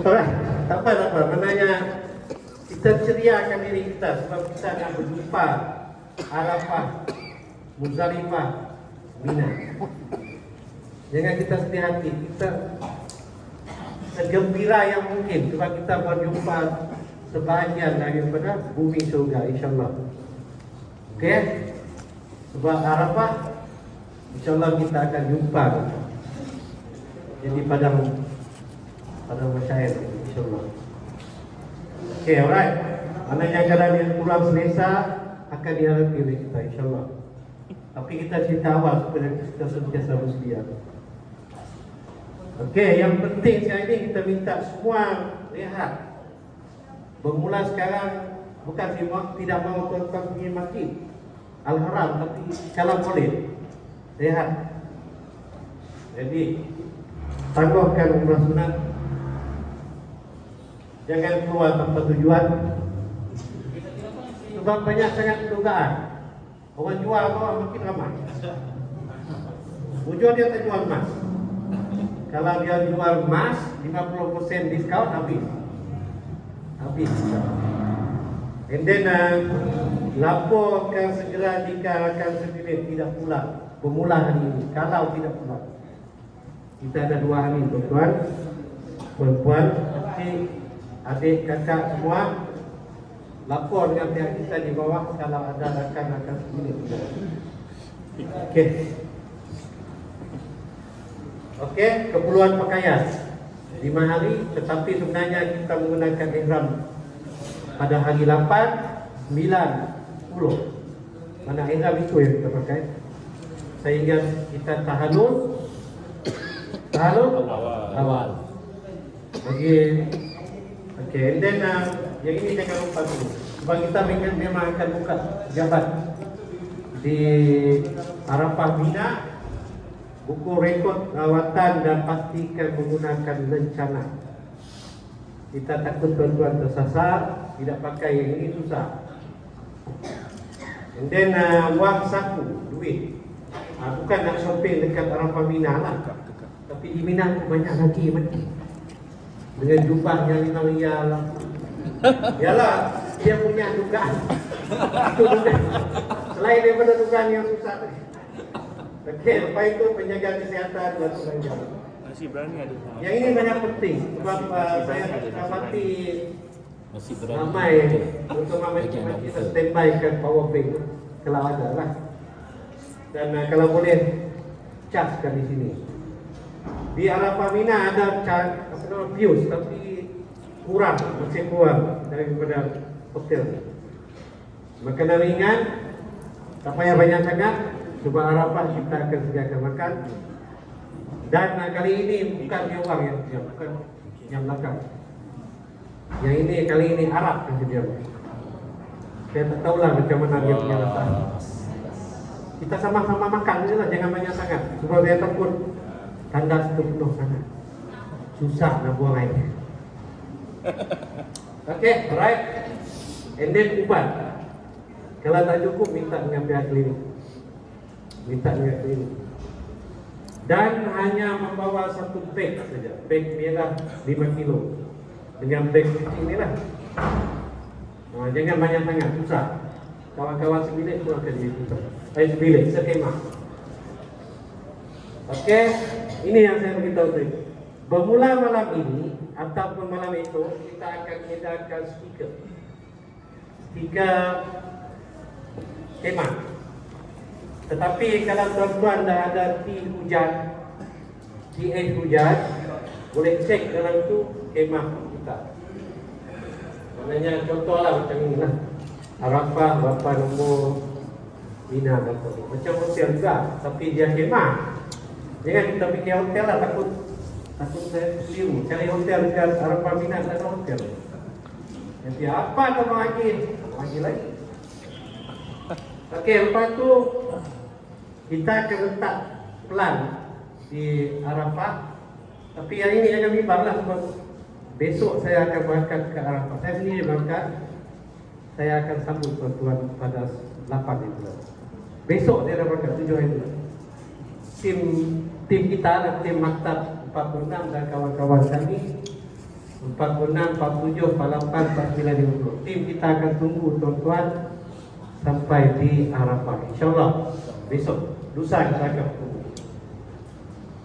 Alright, tak apa. Maknanya kita ceriakan diri kita sebab kita nak berjumpa Arafah, Muzdalifah, Mina. Jangan kita sedih hati, kita segembira yang mungkin sebab kita berjumpa sebahagian daripada bumi surga, insyaAllah. Okey? Sebab Arafah, insyaAllah kita akan jumpa. Jadi padang masyair, insyaAllah. Okey, alright. Maknanya kalau dia pulang selesa, akan dihadapi oleh kita, insyaAllah. Tapi kita cerita awal supaya kita sentiasa bersedia. Okey, yang penting sekarang ini kita minta semua rehat. Bermula sekarang, bukan tidak mahu tuan-tuan pergi masjid Al-Haram, tapi kalau boleh rehat. Jadi tangguhkan umrah sunat. Jangan keluar tanpa tujuan. Sebab banyak sangat dugaan. Orang jual orang makin ramai. Ujung dia tak jual emas. Kalau dia jual emas 50% diskaun, habis. And then laporkan segera jika akan sebilik tidak pulang. Bermula hari ini. Kalau tidak pulang, kita ada 2 hari, tuan-tuan, perempuan, adik, kakak semua. Lapor dengan pihak kita di bawah kalau ada rakan-rakan sebilik. Okey, keperluan pakaian 5 hari, tetapi sebenarnya kita menggunakan ihram pada hari 8, 9, 10. Mana ihram itu yang kita pakai. Sehingga kita tahallul awal. Okey, and then yang ini jangan lupa dulu. Sebab kita memang akan buka jabat di Arafah Mina. Buku rekod rawatan dan pastikan menggunakan lencana. Kita takut tuan-tuan tersasar, tidak pakai yang ini susah. And then wang saku, duit. Bukan nak shopping dekat Arafah Mina lah. Tapi di Mina tu banyak lagi mati. Dengan jubah yang 5 riyal. Yalah, dia punya dugaan. Itu dugaan. Selain daripada dugaan yang susah tadi. Okey, lepas itu penjaga kesihatan dan sebagainya. Nasi berani ada. Yang ini banyak penting sebab saya dapati ramai terutama macam kita standby ke power bank kalau ada lah. Dan kalau boleh chargekan di sini. Di Arafah Mina ada fuse tapi kurang, masih kurang daripada hotel. Makanan ringan, tak payah banyak sangat. Sebab Arafah kita akan sediakan makan. Dan kali ini bukan dia orang yang bukan yang belakang. Yang ini kali ini Arab yang sedia. Saya tak tahulah macam mana dia punya rasa. Kita sama-sama makan je lah, jangan banyak sangat. Sebab dia takut tandas itu penuh sangat. Susah nak buang air. Okey, alright. And then ubat. Kalau tak cukup minta dengan pihak klinik. Dan hanya membawa 1 beg saja. Beg merah 5 kilo. Dengan beg kecil ni lah. Jangan banyak sangat, susah. Kawan-kawan sebilik pun akan susah. Sebilik, sekemah. Okey, ini yang saya beritahu tadi. Bermula malam ini ataupun malam itu kita akan edarkan stiker kemah. Tetapi kalau tuan-tuan dah ada tea hujan, boleh cek dalam tu kemah kita. Maknanya contohlah macam ni lah. Arafah berapa nombor, Mina berapa nombor. Macam hotel juga, tapi dia kemah. Jangan kita fikir hotel lah, takut saya keliru. Cari hotel dekat Arafah Mina, tak ada hotel. Nanti apa tambah lagi lagi. Okey, lepas tu kita akan letak pelan di Arafah. Tapi hari ini jangan bimbang lah sebab besok saya akan berangkat ke Arafah. Saya sendiri berangkat. Saya akan sambut tuan-tuan pada 8 itu. Besok saya dah berangkat 7 hari itu. Tim kita dan tim Maktab 46 dan kawan-kawan kami 46, 47, 48, 49, 50. Tim kita akan tunggu tuan-tuan sampai di Arafah. InsyaAllah besok, lusa kita akan bertemu.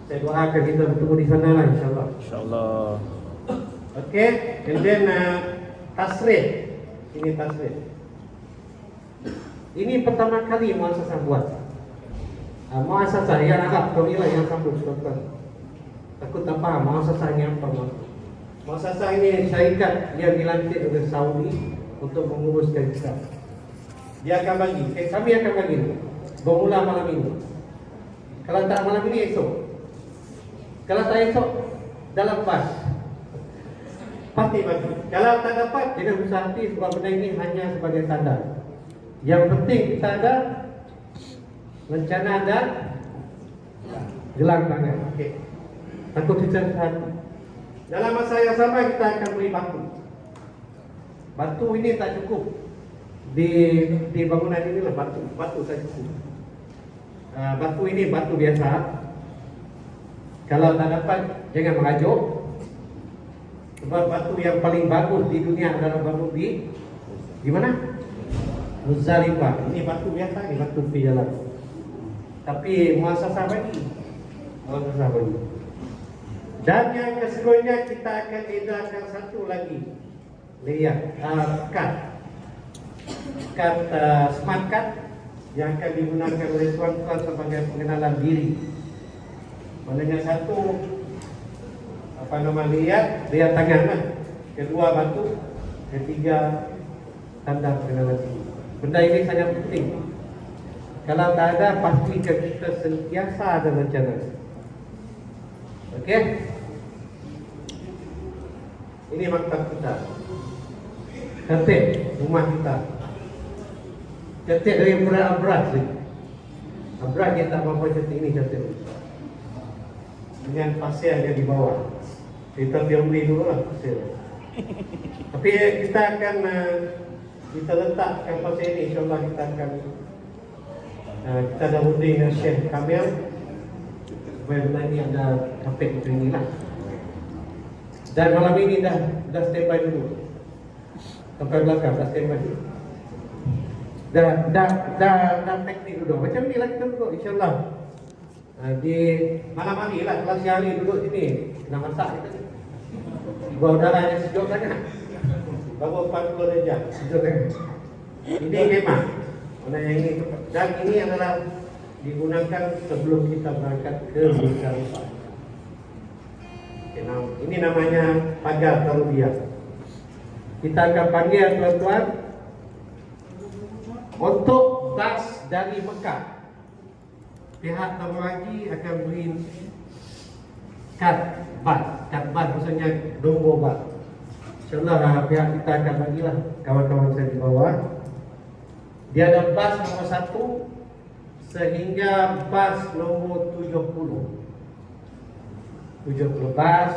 Saya doakan kita bertemu di sana lah insyaAllah. InsyaAllah. Okay, and then tasrih. Ini tasrih. Ini pertama kali muasasah buat. Muasasah yang Arab, kau inilah yang sambung tuan-tuan. Takut tak paham muasasahnya apa maksud. Muasasah ini syarikat yang dilantik oleh Saudi untuk menguruskan kita. Dia akan bagi, kami akan bagi bermula malam ini. Kalau tak malam ini, esok. Kalau tak esok, dalam bas pasti bagi. Kalau tak dapat, jangan besar hati sebab benda ini hanya sebagai tanda. Yang penting kita ada rencana dan gelang tangan. Okey. Takut tidak hati. Dalam masa yang sama kita akan beri batu. Batu ini tak cukup. Di bangunan ini lah batu tak cukup. Batu ini batu biasa. Kalau tak dapat, jangan merajuk. Sebab batu yang paling bagus di dunia adalah batu di mana? Muzdalifah. Ini batu biasa, ini batu di jalan. Tapi muasasah bagi. Muasasah bagi. Dan yang keseluruhnya kita akan edarkan satu lagi. Lihat, kad smart card yang akan digunakan oleh tuan-tuan sebagai pengenalan diri. Maknanya satu lihat tangan lah. Kedua batu, ketiga tanda pengenalan diri. Benda ini sangat penting. Kalau tak ada, pastikan kita sentiasa ada rencana. Okey. Ini maktab kita. Cantik rumah kita. Cantik dari abrak ni. Abrak dia tak apa cantik ini cantik. Dengan pasir yang di bawah. Kita beli dulu lah pasir. Tapi kita akan kita letakkan pasir ini. InsyaAllah kita akan kita dah undi dengan Syekh Kamil. Supaya benda ni ada kapek macam inilah. Dan malam ini dah standby dulu. Sampai belakang dah standby dulu. Dah teknik dulu. Macam ni lah kita duduk insyaAllah. Di malam hari lah, kelas siang hari duduk sini. Kena masak kita ni. Buah udara yang sejuk sangat. Baru 40 darjah sejuk sangat. Ini memang. Mana yang ini. Dan ini adalah digunakan sebelum kita berangkat ke Muzdalifah. Ini namanya pagar tarbiyah. Kita akan panggil tuan-tuan untuk bas dari Mekah. Pihak tabung haji akan beri kad bas maksudnya nombor bas. InsyaAllah pihak kita akan bagilah kawan-kawan saya di bawah. Dia ada bas nombor 1 sehingga bas nombor 70 bas,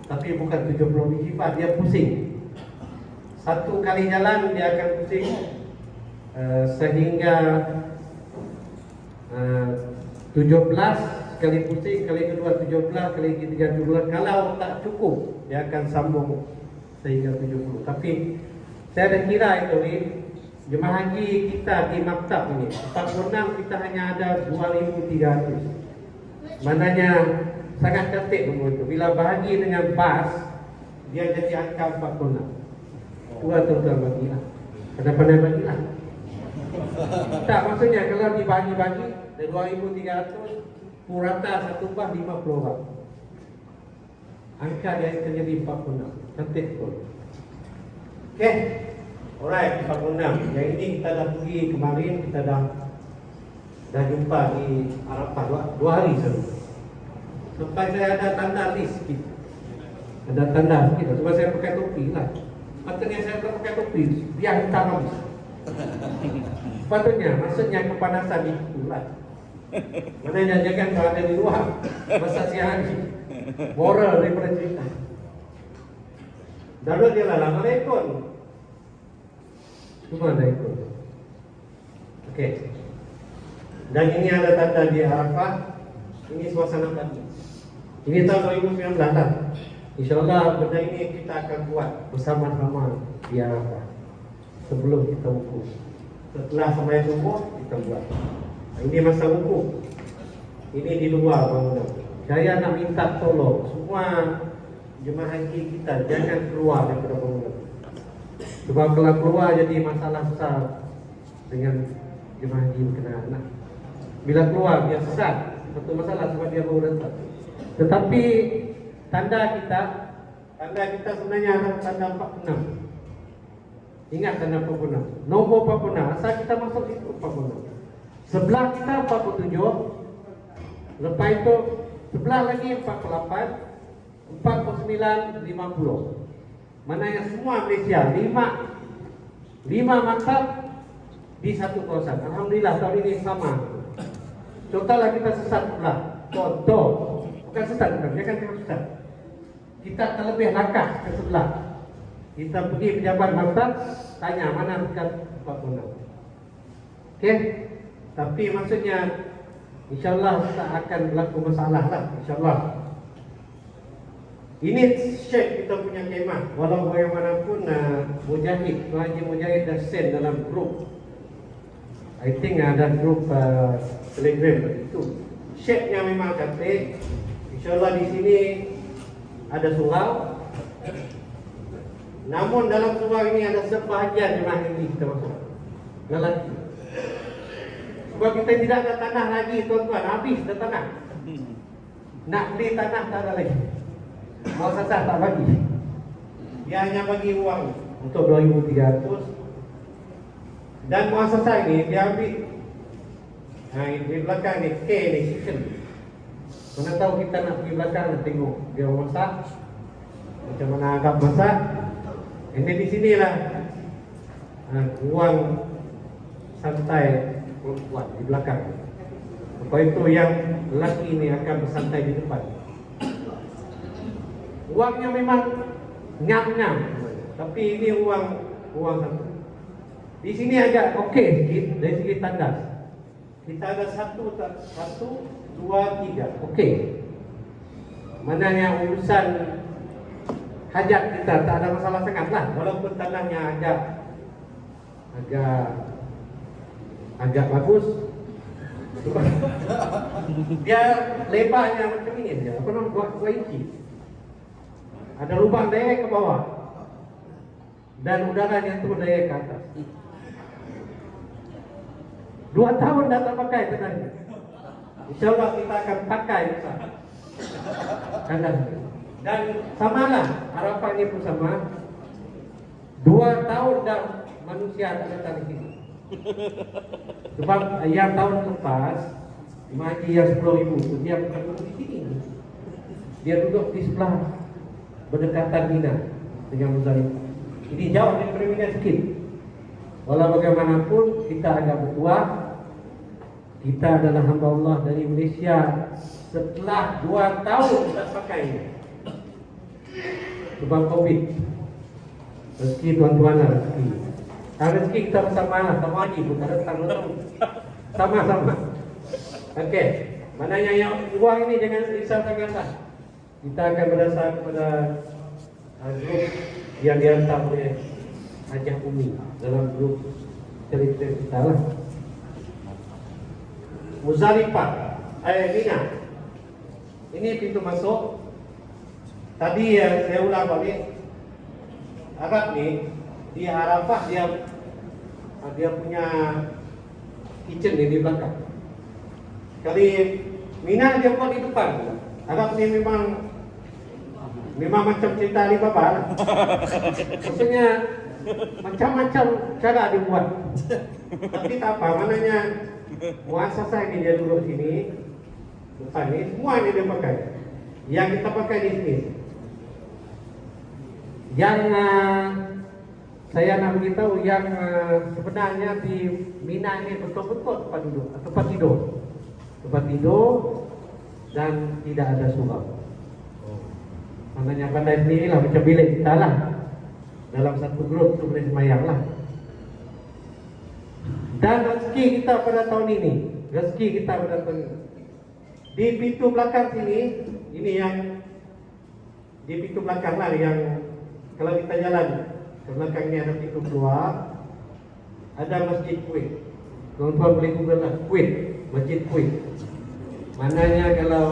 tapi bukan 70 biji bas, dia pusing. Satu kali jalan dia akan pusing sehingga 17 kali pusing, kali kedua 17, kali ketiga 17. Kalau tak cukup, dia akan sambung sehingga 70. Tapi saya ada kira itu ni, jemaah haji kita di maktab ini 46 kita hanya ada 2,300. Maknanya sangat cantik nombor itu. Bila bahagi dengan bas, dia jadi angka 46. Tua tuan-tuan bagilah. Pandai-pandai bagilah. Tak, maksudnya kalau dibagi-bagi dari 2,300 purata satu bas 50 orang. Angka dia akan jadi 46. Cantik pun. Okey. Alright, 46. Yang ini kita dah pergi kemarin, kita dah jumpa di Arafah 2 hari sebelum. Sampai saya ada tanda list sikit. Ada tanda sikit. Sebab saya pakai topi lah. Patutnya saya tak pakai topi, biar hitam habis. Patutnya, maksudnya kepanasan itu lah. Maknanya jangan kalau ada di luar masa siang hari. Moral daripada cerita. Dalam dia lah lama ikut. Semua ada ikut. Okey. Dan ini ada tanda di Arafah. Ini suasana tadi. Ini tahun 2019 lah. InsyaAllah benda ini kita akan buat bersama-sama di Arafah sebelum kita wukuf. Setelah sembahyang subuh kita buat. Ini masa wukuf. Ini di luar bangunan. Saya nak minta tolong semua jemaah haji kita jangan keluar daripada bangunan. Sebab kalau keluar jadi masalah besar dengan jemaah haji berkenaan. Nah, bila keluar dia sesat, satu masalah sebab dia baru datang. Tetapi tanda kita sebenarnya adalah tanda 46. Ingat tanda 46. Nombor 46. Asal kita masuk situ 46. Sebelah kita 47. Lepas itu sebelah lagi 48, 49, 50. Mana yang semua Malaysia 5 maktab di satu kawasan. Alhamdulillah tahun ini sama. Contohlah kita sesat sebelah. Contoh, bukan sesat, bukan. Dia kan sesat. Kita terlebih langkah ke sebelah. Kita pergi pejabat maktab, tanya mana dekat 46. Okey? Tapi maksudnya InsyaAllah tak akan berlaku masalah lah, InsyaAllah. Ini share kita punya kemah. Walau bagaimanapun Mujahid, Tuan Haji Mujahid dah send dalam grup. I think ada grup Telegram itu. Share-nya memang cantik. InsyaAllah di sini ada surau. Namun dalam surau ini ada sebahagian jemaah ini kita masuk. Lelaki. Sebab kita tidak ada tanah lagi tuan-tuan, habis dah tanah. Nak beli tanah tak ada lagi. Muassasah tak bagi. Dia hanya bagi uang untuk 2,300. Dan muassasah ini dia ambil di belakang ni K ni kitchen. Mana tahu kita nak pergi belakang nak tengok dia masak, macam mana agak masak. Ini di sinilah ruang santai perempuan di belakang. Lepas itu yang lelaki ini akan bersantai di depan. Ruangnya memang ngam-ngam, tapi ini ruang satu. Di sini agak okey sikit dari segi tandas. Kita ada 1, 2, 3. Okey. Mana yang urusan hajat kita tak ada masalah sangat lah. Walaupun tanahnya agak bagus. Dia lebarnya macam ini dia. Apa nama buat 2 inci. Ada lubang daya ke bawah. Dan udaranya turun daya ke atas. 2 tahun dah tak pakai tanahnya. InsyaAllah kita akan pakai besar. Dan samalah Arafah ini pun sama. 2 tahun dah manusia tak datang di sini. Sebab yang tahun lepas Imam Haji yang 10,000 tu dia bukan duduk di sini. Dia duduk di sebelah berdekatan Mina dengan Muzdalifah. Ini jauh daripada Mina sikit. Walau bagaimanapun kita agak bertua. Kita adalah hamba Allah dari Malaysia setelah 2 tahun tak pakainya. Sebab Covid. Rezeki tuan-tuan lah rezeki. Rezeki kita bersama lah, sama haji pun tak datang. Sama-sama. Okey. Maknanya yang uang ini jangan risau sangatlah. Kita akan berdasar kepada grup yang dihantar oleh Hajah Umi dalam grup cerita kita lah. Muzdalifah, Mina. Ini pintu masuk. Tadi saya ulang balik. Arab ni di Arafah dia punya kitchen di belakang. Kali Mina dia buat di depan. Arab ni memang macam cerita Alibaba lah. Maksudnya macam-macam cara dia buat. Tapi tak apa, maknanya muassasah ini dia duduk sini, depan ni semua ni dia pakai. Yang kita pakai di sini. Yang saya nak beritahu yang sebenarnya di Mina ini betul-betul tempat tidur dan tidak ada surau. Maknanya pandai sendirilah macam bilik kita lah. Dalam satu grup tu boleh semayang lah. Dan rezeki kita pada tahun ini, di pintu belakang sini, ini yang di pintu belakang lah yang kalau kita jalan ke belakang ni ada pintu keluar, ada masjid Kuwait. Tuan-tuan boleh google lah, Kuwait, masjid Kuwait. Mananya kalau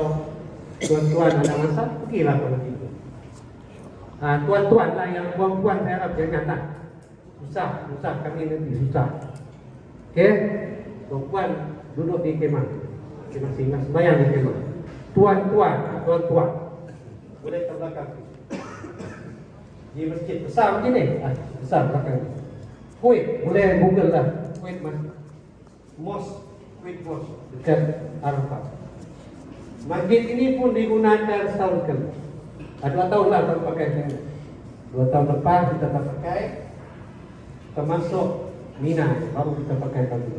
tuan-tuan ada masa, pergilah ke masjid itu. Tuan-tuan lah, yang puan-puan saya harap jangan lah. Susah kami nanti, susah. Okey, tuan-tuan duduk di kemah, masing-masing sembahyang di kemah. Tuan-tuan boleh ke belakang. Di masjid besar begini, besar belakang. Kuwait, boleh google lah, Kuwait Kuwait Mosque dekat Arafat. Masjid ini pun digunakan setahun sekali. 2 tahun lah tak pakai saya. 2 tahun lepas kita tak pakai, kita masuk Mina baru kita pakai lagi.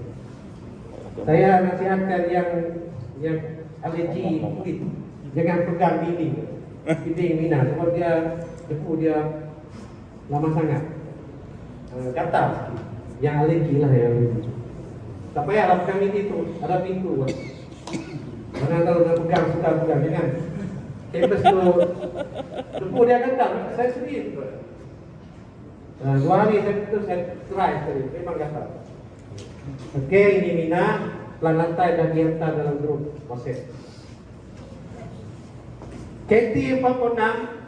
Saya nasihatkan yang alergi kulit, jangan pegang dinding Mina sebab dia debu dia lama sangat, gatal. Yang alergi lah yang tak payahlah pegang itu, ada pintu. Mana tahu nak pegang, suka pegang, jangan. Kepes tu debu dia gatal. Saya sendiri 2 hari saya try sekali, memang gatal. Okey, ini Mina, plan lantai dah dihantar dalam grup proses. KT 46.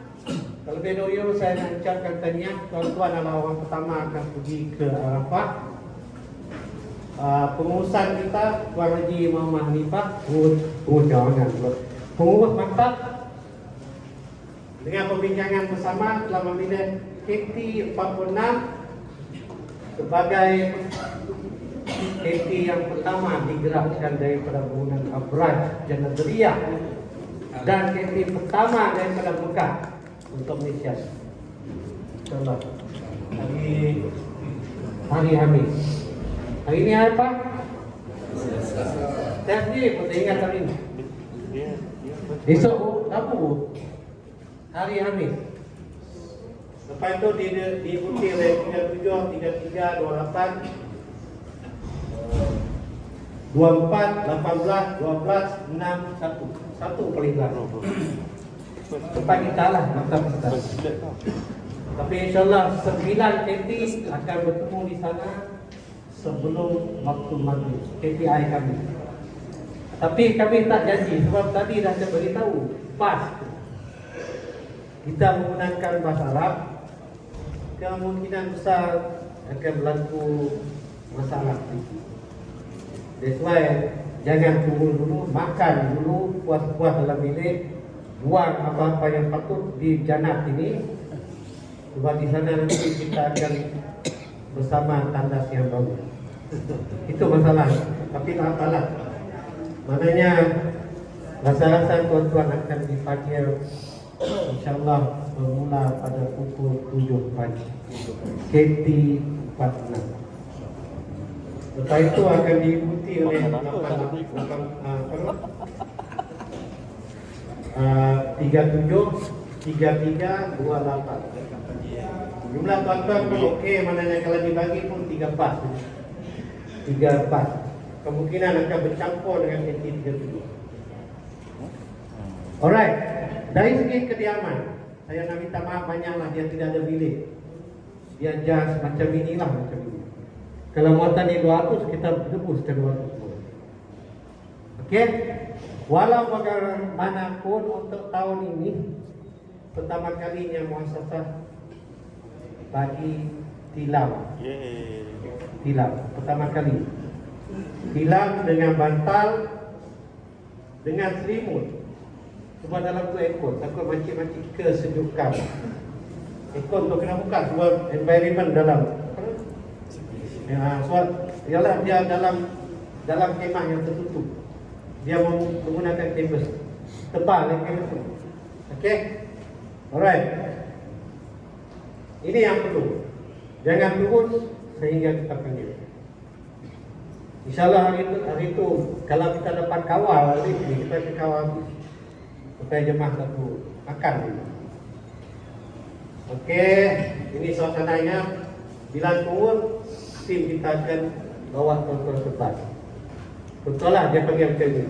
Kalau Bedoyo saya nak ucapkan tahniah, tuan-tuan adalah orang pertama akan pergi ke Arafat. Pengurusan kita Tuan Haji Muhammad Hanifah, pengurus maktab, dengan perbincangan bersama telah memilih KT 46 sebagai KT yang pertama digerakkan daripada bangunan Abraj Janadriyah dan KT pertama daripada Mekah untuk Malaysia. InsyaAllah hari Khamis. Hari ini apa? Saya sendiri pun saya ingat hari ini. Esok Rabu, hari Khamis. Lepas itu diikuti oleh 37, 33, 28, 24, 18, 12, 6, 1 paling belakang. Tempat kita lah, maktab kita. Tapi insyaAllah 9 KT akan bertemu di sana sebelum waktu maghrib, KPI kami. Tapi kami tak janji sebab tadi dah saya beritahu pas kita menggunakan bahasa Arab, kemungkinan besar akan berlaku masalah. That's why jangan tunggu dulu, makan dulu, puas-puas dalam bilik, buang apa-apa yang patut di jannat ini. Sebab di sana nanti kita akan bersama tandas yang baru. Itu masalah. Tapi tak apalah. Maknanya rasa-rasa tuan-tuan akan dipanggil InsyaAllah bermula pada pukul 7 pagi. KT 46. Lepas itu akan diikuti oleh 37, 33, 28. Jumlah tuan-tuan pun okey, maknanya kalau dibagi pun 3 pas. Kemungkinan akan bercampur dengan KT 37. Alright, dari segi kediaman, saya nak minta maaf banyaklah dia tidak ada bilik. Dia just macam inilah, macam ini. Kalau muatan ni 200, kita tebus ke 200 semua. Okey? Walau bagaimanapun untuk tahun ini pertama kalinya muasasah bagi tilam. Tilam pertama kali. Tilam dengan bantal, dengan selimut. Cuma dalam tu aircon, takut makcik-makcik kesejukan. Aircon tu kena buka sebab environment dalam. Ya, soal ialah dia dalam kemah yang tertutup. Dia menggunakan canvas tebal yang canvas tu. Okey? Alright. Ini yang perlu. Jangan turun sehingga kita panggil. InsyaAllah hari itu kalau kita dapat kawal hari ini, kita akan kawal supaya jemaah satu makan. Okey, ini suasananya. Bila turun, tim kita akan bawa tuan-tuan tepat. Betul lah dia panggil macam ni.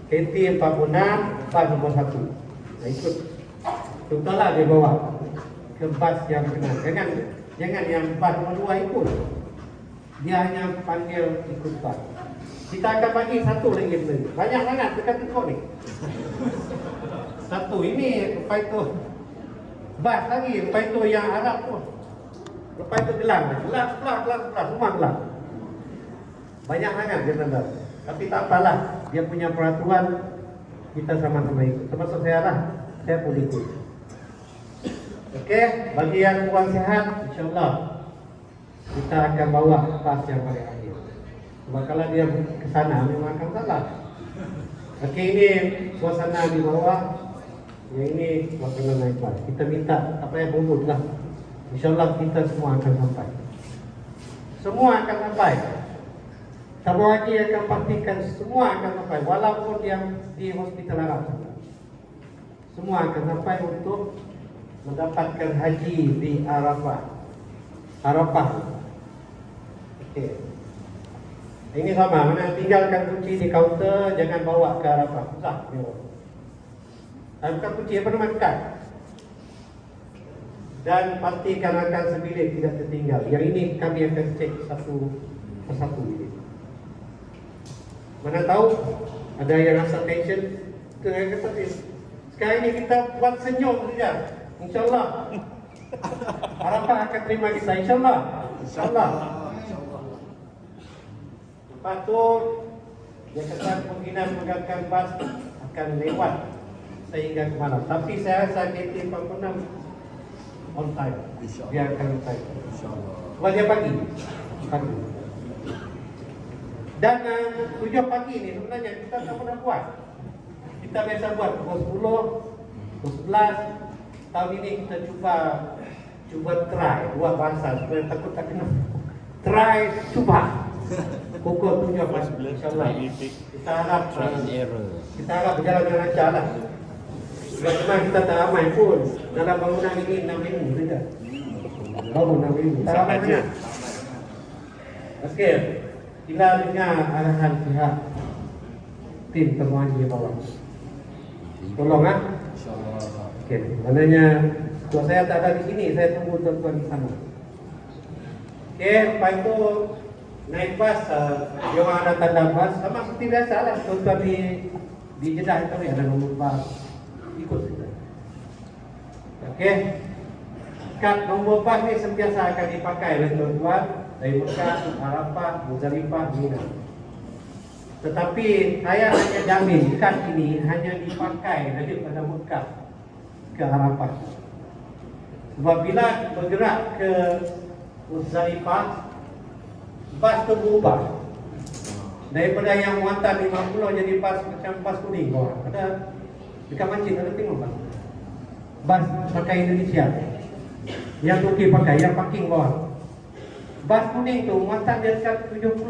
KT 46, pas nombor 1. Nah, ikut. Contohlah dia bawa ke bas yang benar. Jangan yang bas nomor 2 ikut. Dia hanya panggil ikut bas. Kita akan bagi satu lagi benda. Banyak sangat dekat ikut ni. Satu ini lepas itu bas lagi, lepas itu yang Arab tu. Lepas itu gelang semua gelang. Banyak sangat dia tanda. Tapi tak apalah, dia punya peraturan kita sama-sama ikut. Termasuk saya lah, saya pun ikut. Okey, bagi yang kurang sihat, insyaAllah kita akan bawa pas yang paling akhir. Sebab kalau dia ke sana memang akan salah. Okey, ini suasana di bawah. Yang ini suasana naik pas. Kita minta apa yang berumur lah. InsyaAllah kita semua akan sampai. Semua akan sampai. Sabar lagi akan pastikan semua akan sampai. Walaupun yang di hospital Arab, semua akan sampai untuk mendapatkan haji di Arafah. Okey. Ini sama, mana tinggalkan kunci di kaunter, jangan bawa ke Arafah. Susah. Bukan kunci apa nama kad. Dan pastikan akan sebilik tidak tertinggal. Yang ini kami akan cek satu persatu bilik. Mana tahu ada yang rasa tension. Itu yang kata sekarang ini kita buat senyum saja. InsyaAllah Arafah akan terima kita. InsyaAllah. Lepas tu dia kata kemungkinan menggunakan bas akan lewat sehingga ke malam. Tapi saya rasa KT 46 on time. Dia akan on time. Sebab dia pagi. Dan 7 pagi ni sebenarnya kita tak pernah buat. Kita biasa buat pukul 10, pukul 11. Tahun ini kita cuba try buat bahasa supaya takut tak kena. Try cuba. Pukul 7 pagi insya-Allah. Kita harap berjalan dengan lancar lah. Cuma kita tak ramai pun. Dalam bangunan ini 6,000 saja. Bangun 6,000. Tak ramai sangat. Okey. Kita dengar arahan pihak tim temuan di bawah. Tolong ah. InsyaAllah. Okey. Maknanya kalau saya tak ada di sini, saya tunggu tuan-tuan di sana. Okey, lepas itu naik bas, dia orang ada tanda bas sama seperti biasa lah. Tuan-tuan di Jeddah itu ada nombor bas. Ikut saja. Okey. Kad nombor bas ni sentiasa akan dipakai oleh tuan-tuan dari Mekah, Arafah, Muzdalifah, Mina. Tetapi saya hanya jamin kad ini hanya dipakai daripada Mekah ke Arafah. Sebab bila bergerak ke Muzdalifah, bas tu berubah. Daripada yang muatan 50 jadi bas macam bas kuning bawah. Ada dekat Mancing ada tengok bas. Bas pakai Indonesia. Yang Turki pakai, yang parking bawah. Bas kuning tu muatan dia dekat 70 ke 80.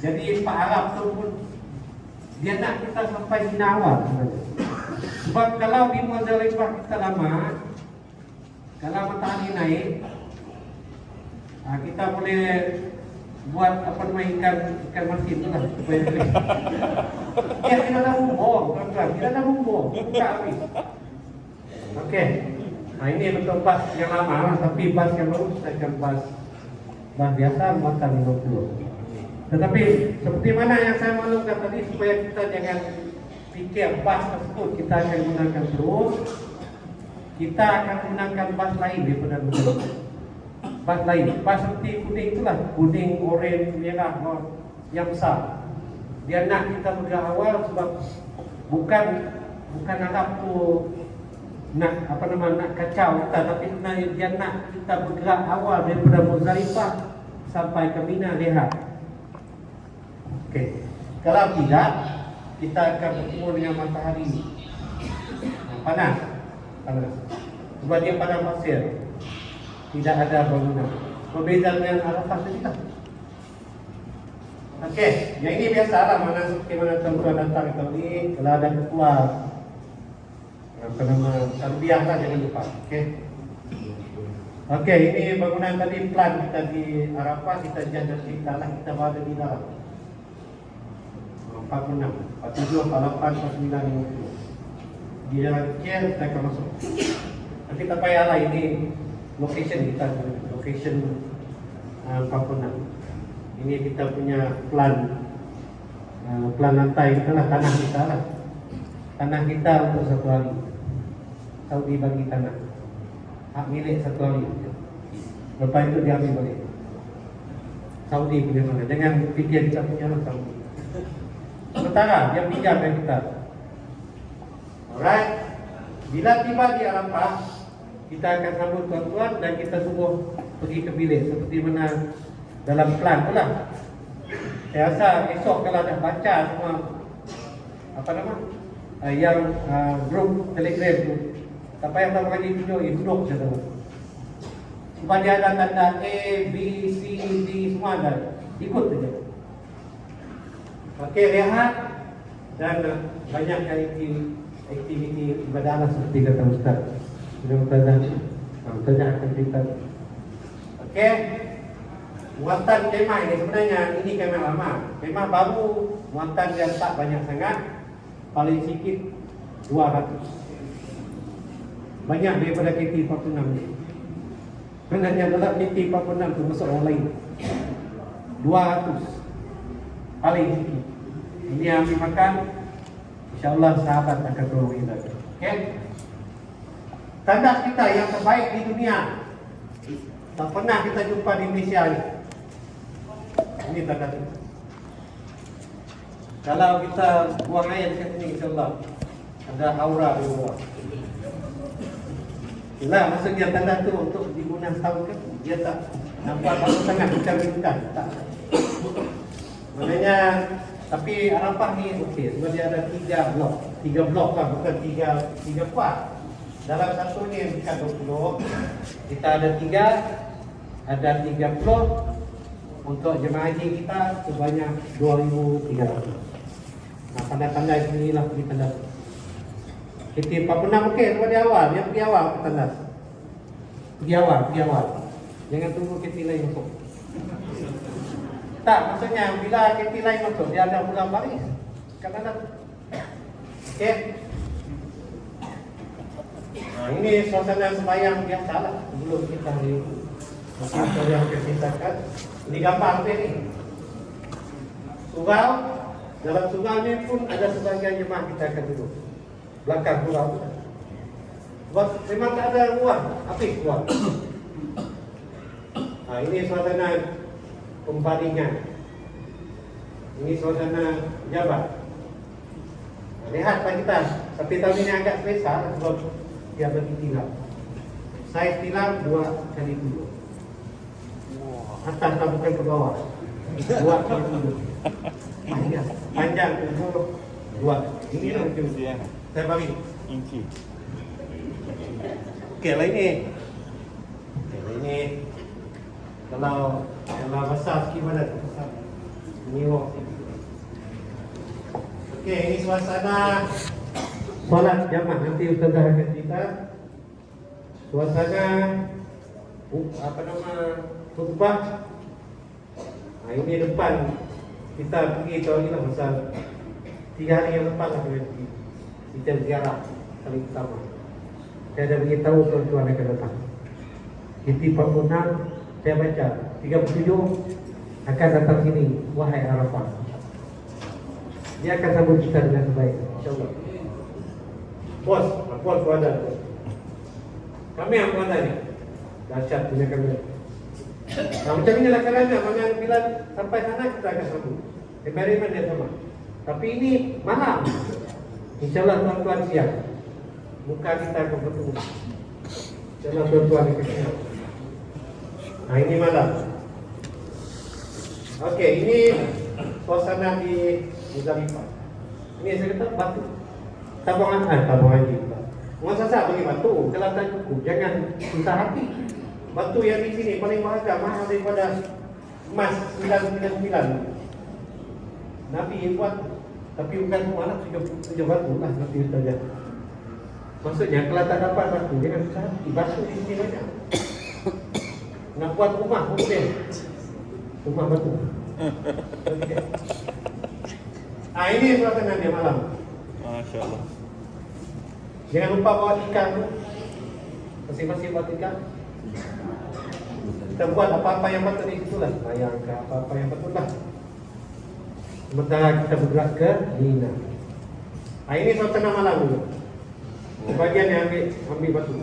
Jadi Pak Arab tu pun dia nak kita sampai di awal sebenarnya. Sebab kalau di Muzdalifah kita lama, kalau matahari naik, kita boleh buat apa namanya ikan masin tu lah supaya boleh. Ya kita dah bumbung, tuan-tuan. Kita dah bumbung, buka habis. Okey. Nah ini betul bas yang lama lah, tapi bas yang baru akan bas biasa muatan 50. Tetapi seperti mana yang saya maklumkan tadi, supaya kita jangan fikir bas tersebut kita akan gunakan terus, kita akan gunakan bas lain daripada betul. Bas lain, bas seperti kuning itulah, kuning, oranye, merah, yang besar. Dia nak kita bergerak awal sebab bukan Arab tu nak nak kacau kita, tapi sebenarnya dia nak kita bergerak awal daripada Muzdalifah sampai ke Mina lihat. Okey. Kalau tidak, kita akan bertemu dengan matahari panas. Sebab dia padang pasir. Tidak ada bangunan. Berbeza dengan Arafah saja. Okey, yang ini biasalah mana seperti mana tuan-tuan datang tadi, kalau ada ketua tarbiyah lah jangan lupa. Okey. Okey, ini bangunan tadi plan kita di Arafah, kita jaga cerita lah, kita berada di dalam 46, 47, 48, 49, 50. Di jalan kecil kita akan masuk. Tapi tak payahlah, ini location kita, location Papunan. Ini kita punya plan lantai kita lah, tanah kita lah. Tanah kita untuk satu hari. Saudi bagi tanah. Hak milik satu hari. Lepas itu diambil balik. Saudi punya mana? Jangan fikir kita punya lah Saudi. Sementara dia pinjam dari kita. Alright. Bila tiba di Arafah, kita akan sambut tuan-tuan dan kita suruh pergi ke bilik seperti mana dalam plan tu lah. Saya rasa esok kalau dah baca semua yang grup Telegram tu, tak payah tak lagi tunjuk, duduk je tu. Sebab dia ada tanda A, B, C, D semua ada. Ikut saja. Okey, rehat dan banyak aktiviti ibadah lah seperti kata Ustaz. Ustaz akan cerita. Okey. Muatan kemah ini sebenarnya ini kemah lama. Kemah baru muatan yang tak banyak sangat. Paling sikit 200. Banyak daripada KT 46 ni. Sebenarnya dalam KT 46 tu masuk orang lain 200. Paling sikit. Ini ambil makan, InsyaAllah sahabat akan tolong kita. Okay? Tanda kita yang terbaik di dunia tak pernah kita jumpa di Malaysia ni. Ini tanda kita. Kalau kita buang air kat sini, InsyaAllah ada aura di bawah. Itulah maksudnya tanda tu untuk digunakan tahun ke. Dia tak nampak bagus sangat macam bintang. Tak. Maknanya, tapi Arafah ni okey. Sebab dia ada 3 blok. 3 blok lah, bukan 3 part. Dalam satu ni bukan 20. Kita ada 3 blok. Untuk jemaah haji kita sebanyak 2,300. Nah, tanda-tanda inilah pergi tandas. Kita 46 okey sebab di awal. Dia pergi awal ke tandas. Pergi awal. Jangan tunggu kita lain masuk. Tak, maksudnya bila kita lain masuk, dia ada pulang baris. Kat tandas. Okey. Nah, ini suasana sembahyang biasa lah sebelum kita ni. Kita yang ceritakan. Ini gambar apa ni? Surau. Dalam surau ni pun ada sebagian jemaah kita akan duduk belakang surau. Sebab memang tak ada ruang. Habis ruang. Ini suasana pembaringan. Ini suasana jabat. Lihat Pak kita. Tapi tahun ini agak selesa sebab dia bagi tilam. Saiz tilam 2 kali 2. Atas tak bukan ke bawah. 2 kali 2. Panjang umur 2. Ini lah macam saya bagi. Inci. Okey lah ini. Ini kalau besar sikit mana tu? Ini walk. Okey, ini suasana solat jamaah. Nanti Ustazah akan cerita. Suasana khutbah. Ini depan kita pergi tahun ni lah pasal 3 hari yang lepas lah kita ziarah kali pertama. Saya dah beritahu tuan-tuan akan datang. Kita 46 saya baca 37 akan datang sini, wahai Arafah. Dia akan sambut kita dengan sebaik, insyaAllah. Bos ada. Kami yang ada ni. Dahsyat punya kami. Nah, macam inilah kerana bila sampai sana kita akan sambut. Environment dia sama. Tapi ini malam. InsyaAllah tuan-tuan siap. Muka kita akan bertemu. InsyaAllah tuan-tuan akan siap. Nah, ini malam. Okey, ini suasana di Muzdalifah. Ini saya kata batu. Tabung haji. Masa saya bagi batu, kalau tak cukup, jangan susah hati. Batu yang di sini paling mahal daripada emas 999. Nabi buat, tapi bukan semua lah, 7 batu lah Nabi saja. Maksudnya kalau tak dapat batu, jangan susah hati. Batu di sini banyak. Nak buat rumah pun boleh. Rumah batu. Ini suasana dia malam. Masya Allah. Jangan lupa bawa ikan. Masing-masing buat ikan. Kita buat apa-apa yang betul di situ lah. Bayang ke apa-apa yang betul lah. Sementara kita bergerak ke Mina. Nah, ini suasana malam dulu. Bagian yang ambil batu.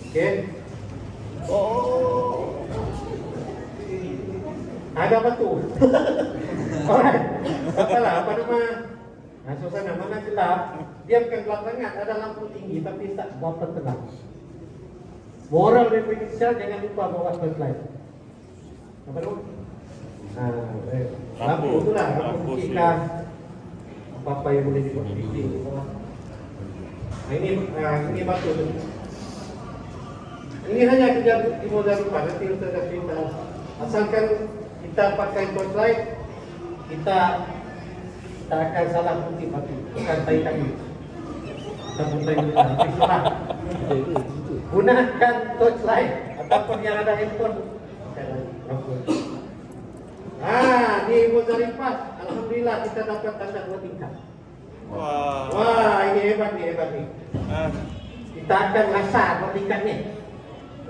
Oke. Oh. Ada batu. Alright. Apa nama? Nah, suasana mana gelap. Dia bukan gelap sangat. Ada lampu tinggi tapi tak berapa terang. Moral dari pengisah jangan lupa bawa flashlight. Apa tu? Lampu itulah. Lampu ikan. Apa-apa yang boleh dibuat di nah, ini batu tu. Ini hanya kerja Timur Zarupa. Nanti kita dah cerita. Asalkan kita pakai flashlight, kita akan salah putih batu. Bukan tai kami. Kita putih salah. Gunakan torchlight ataupun yang ada handphone. Di Muzdalifah, alhamdulillah kita dapat tanda 2 tingkat. Wah, ini hebat nih. Kita akan rasa 2 tingkat ni.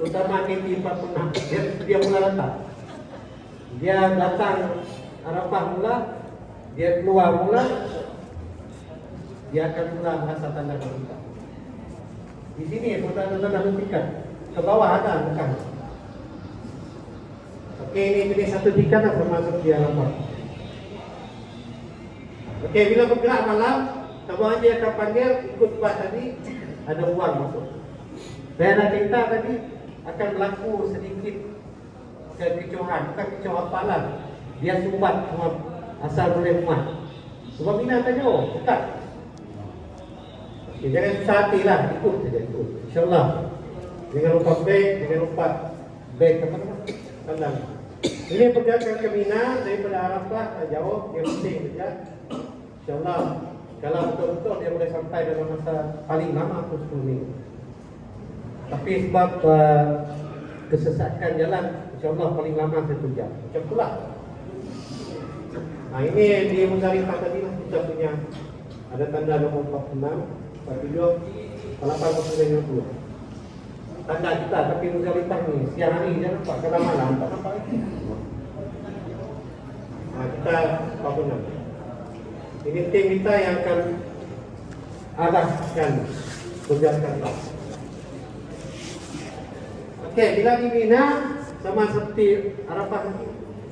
Utama KT 46. Dia mula datang. Dia datang Arafah mula, dia keluar mula, dia akan mula merasa tanda 2 tingkat. Di sini tanda-tanda tingkat. Ke bawah ada bukan? Okey, ini jenis 1 tingkat lah termasuk dia Arafah. Okey, bila bergerak malam, kawan dia akan panggil ikut bas tadi, ada uang masuk. Saya dah cerita tadi akan berlaku sedikit kekecohan, bukan kecoh apalah. Dia sumbat semua asal boleh muat. Sebab bina tanya, dekat. Okay, jangan susah hati lah, ikut saja ikut. InsyaAllah. Jangan lupa beg apa-apa. Tandang. Ini perjalanan ke Mina daripada Arafah jauh, dia penting saja. InsyaAllah, kalau betul-betul dia boleh sampai dalam masa paling lama 10 minggu. Tapi sebab kesesakan jalan, InsyaAllah paling lama 1 jam. Macam itulah. Nah, ini di Muzdalifah tadi lah kita punya ada tanda nomor 46. 47, 850. Tanda kita, tapi Muzdalifah ni siang hari jangan nampak, kalau malam tak nampak lagi. Nah, kita 46. Ini tim kita yang akan arahkan perjalanan kita. Okey, bila di Mina sama seperti Arafah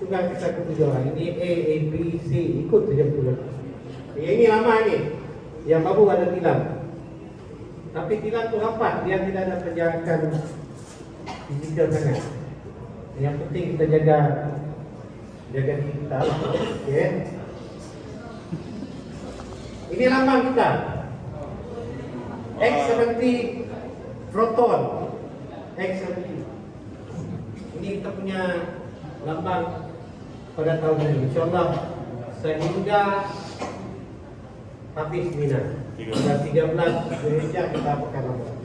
juga kita ketujuh orang. Ini A, B, C, ikut saja betul. Ini lama ni. Yang baru ada tilam. Tapi tilam tu rapat, dia tidak ada penjagaan digital sangat. Yang penting kita jaga diri kita. Okey. Ini lambang kita. X70 Proton. X70. Ini kita punya lambang pada tahun ini. InsyaAllah sehingga habis Mina. Pada 13 Zulhijjah kita akan lambang.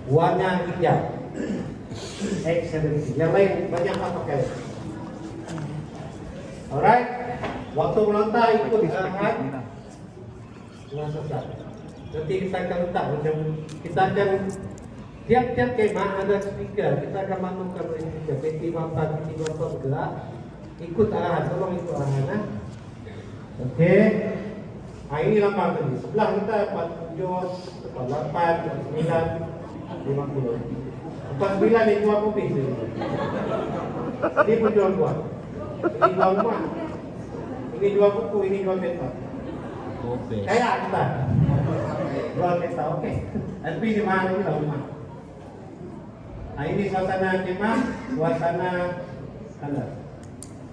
Warna hijau. X70. Yang lain banyak tak pakai. Alright. Waktu melontar ikut arahan. Nanti kita akan letak macam kita akan tiap-tiap kemah ada speaker. Kita akan masukkan speaker. PT Bapak bergerak. Ikut arahan. Tolong ikut arahan. Okey. Nah, ini lambang tadi. Sebelah kita 47, 48, 49, 50. 49 ni jual kopi. Ini pun jual buah. Ini jual rumah. Ini jual buku. Ini jual peta. Kayak kita jual peta. Okey. Tapi di mana ni rumah. Nah, ini suasana kemah, suasana tandas.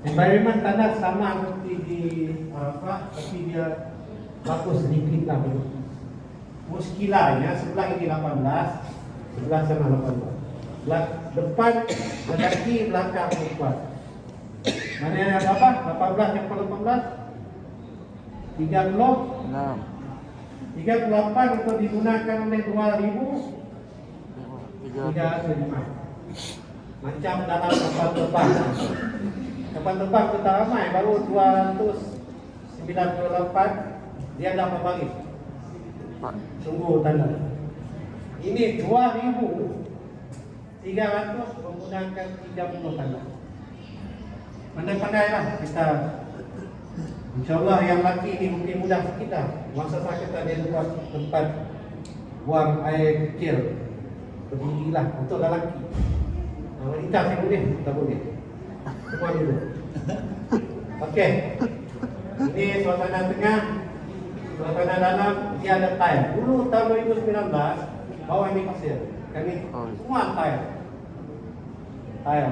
Environment tandas sama seperti di Arafah, tapi dia bagus sedikit lah. Muskilanya sebelah ini 18, sebelah sana 18. Depan lelaki, belakang perempuan. Mana yang berapa? 18 yang 18? 38 untuk digunakan oleh 2,305. Macam dalam kapal terbang. Kapal terbang kita ramai, baru 298. Dia dah berbaris. Tunggu tanda. Ini 2.300 menggunakan 30 tanda. Pandai-pandailah kita. InsyaAllah yang laki ini mungkin mudah kita. Masa kita dia buat tempat buang air kecil. Berdirilah untuk lelaki. Wanita saya boleh, tak boleh. Semua dulu. Okey. Ini suasana tengah. Suasana dalam dia ada tile. Dulu tahun 2019 bawah ini pasir. Kami semua tile. Tile.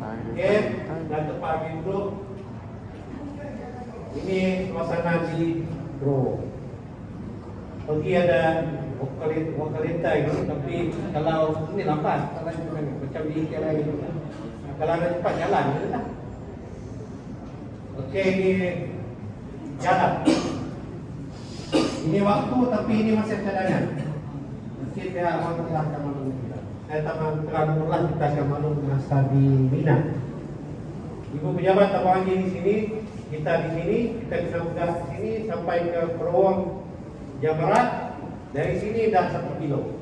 Okey, dan tempat itu. Ini suasana di Bro. Pergi ada wakalita ini, tapi kalau ini lambat, macam di IKEA itu. Kalau ada cepat jalan, lah. Okey, ini jalan. Ini waktu, tapi ini masih cadangan. Mungkin pihak maklum akan maklum kita. Saya teranglah kita akan maklum masa di Mina. Ibu pejabat Abang Haji di sini, kita di sini, kita bisa mudah di sini sampai ke Peruang Jawa Barat. Dari sini dah 1 kilo.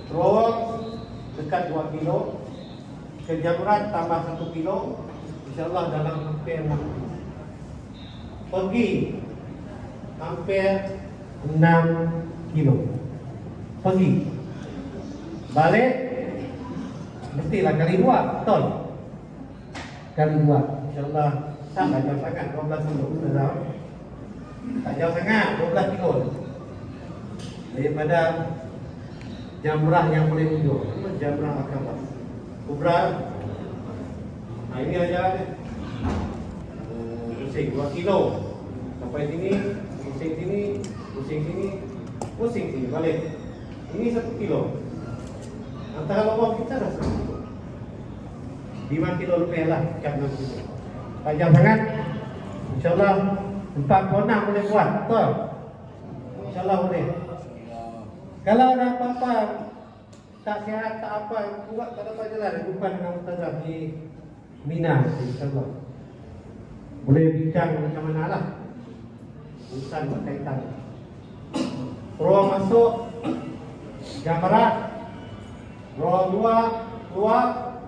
Peruang dekat 2 kilo. Ke Jawa Barat tambah 1 kilo. InsyaAllah dalam hampir 6 kilo. Pergi hampir 6 kilo. Pergi. Balik mestilah kali 2, betul? Kali 2. InsyaAllah tak jauh sangat, 12 kilo. Tak jauh sangat, 12 kilo. Daripada Jamrah yang boleh tunjuk. Jamrah Akabah. Kubra. Nah ini aja ni. Pusing 2 kilo. Sampai sini, pusing sini, pusing sini, pusing sini, balik. Ini 1 kilo. Antara bawah kita dah 1 kilo. 5 kilo lebih lah, kat 6 kilo. Panjang sangat. InsyaAllah 46 boleh buat, betul? InsyaAllah boleh. Kalau ada apa-apa, tak sihat, tak apa, buat tak dapat jalan. Jumpa dengan Ustazah di Mina, InsyaAllah. Boleh bincang macam mana lah. Urusan berkaitan. Ruang masuk, Jamarat. Ruang luar, keluar.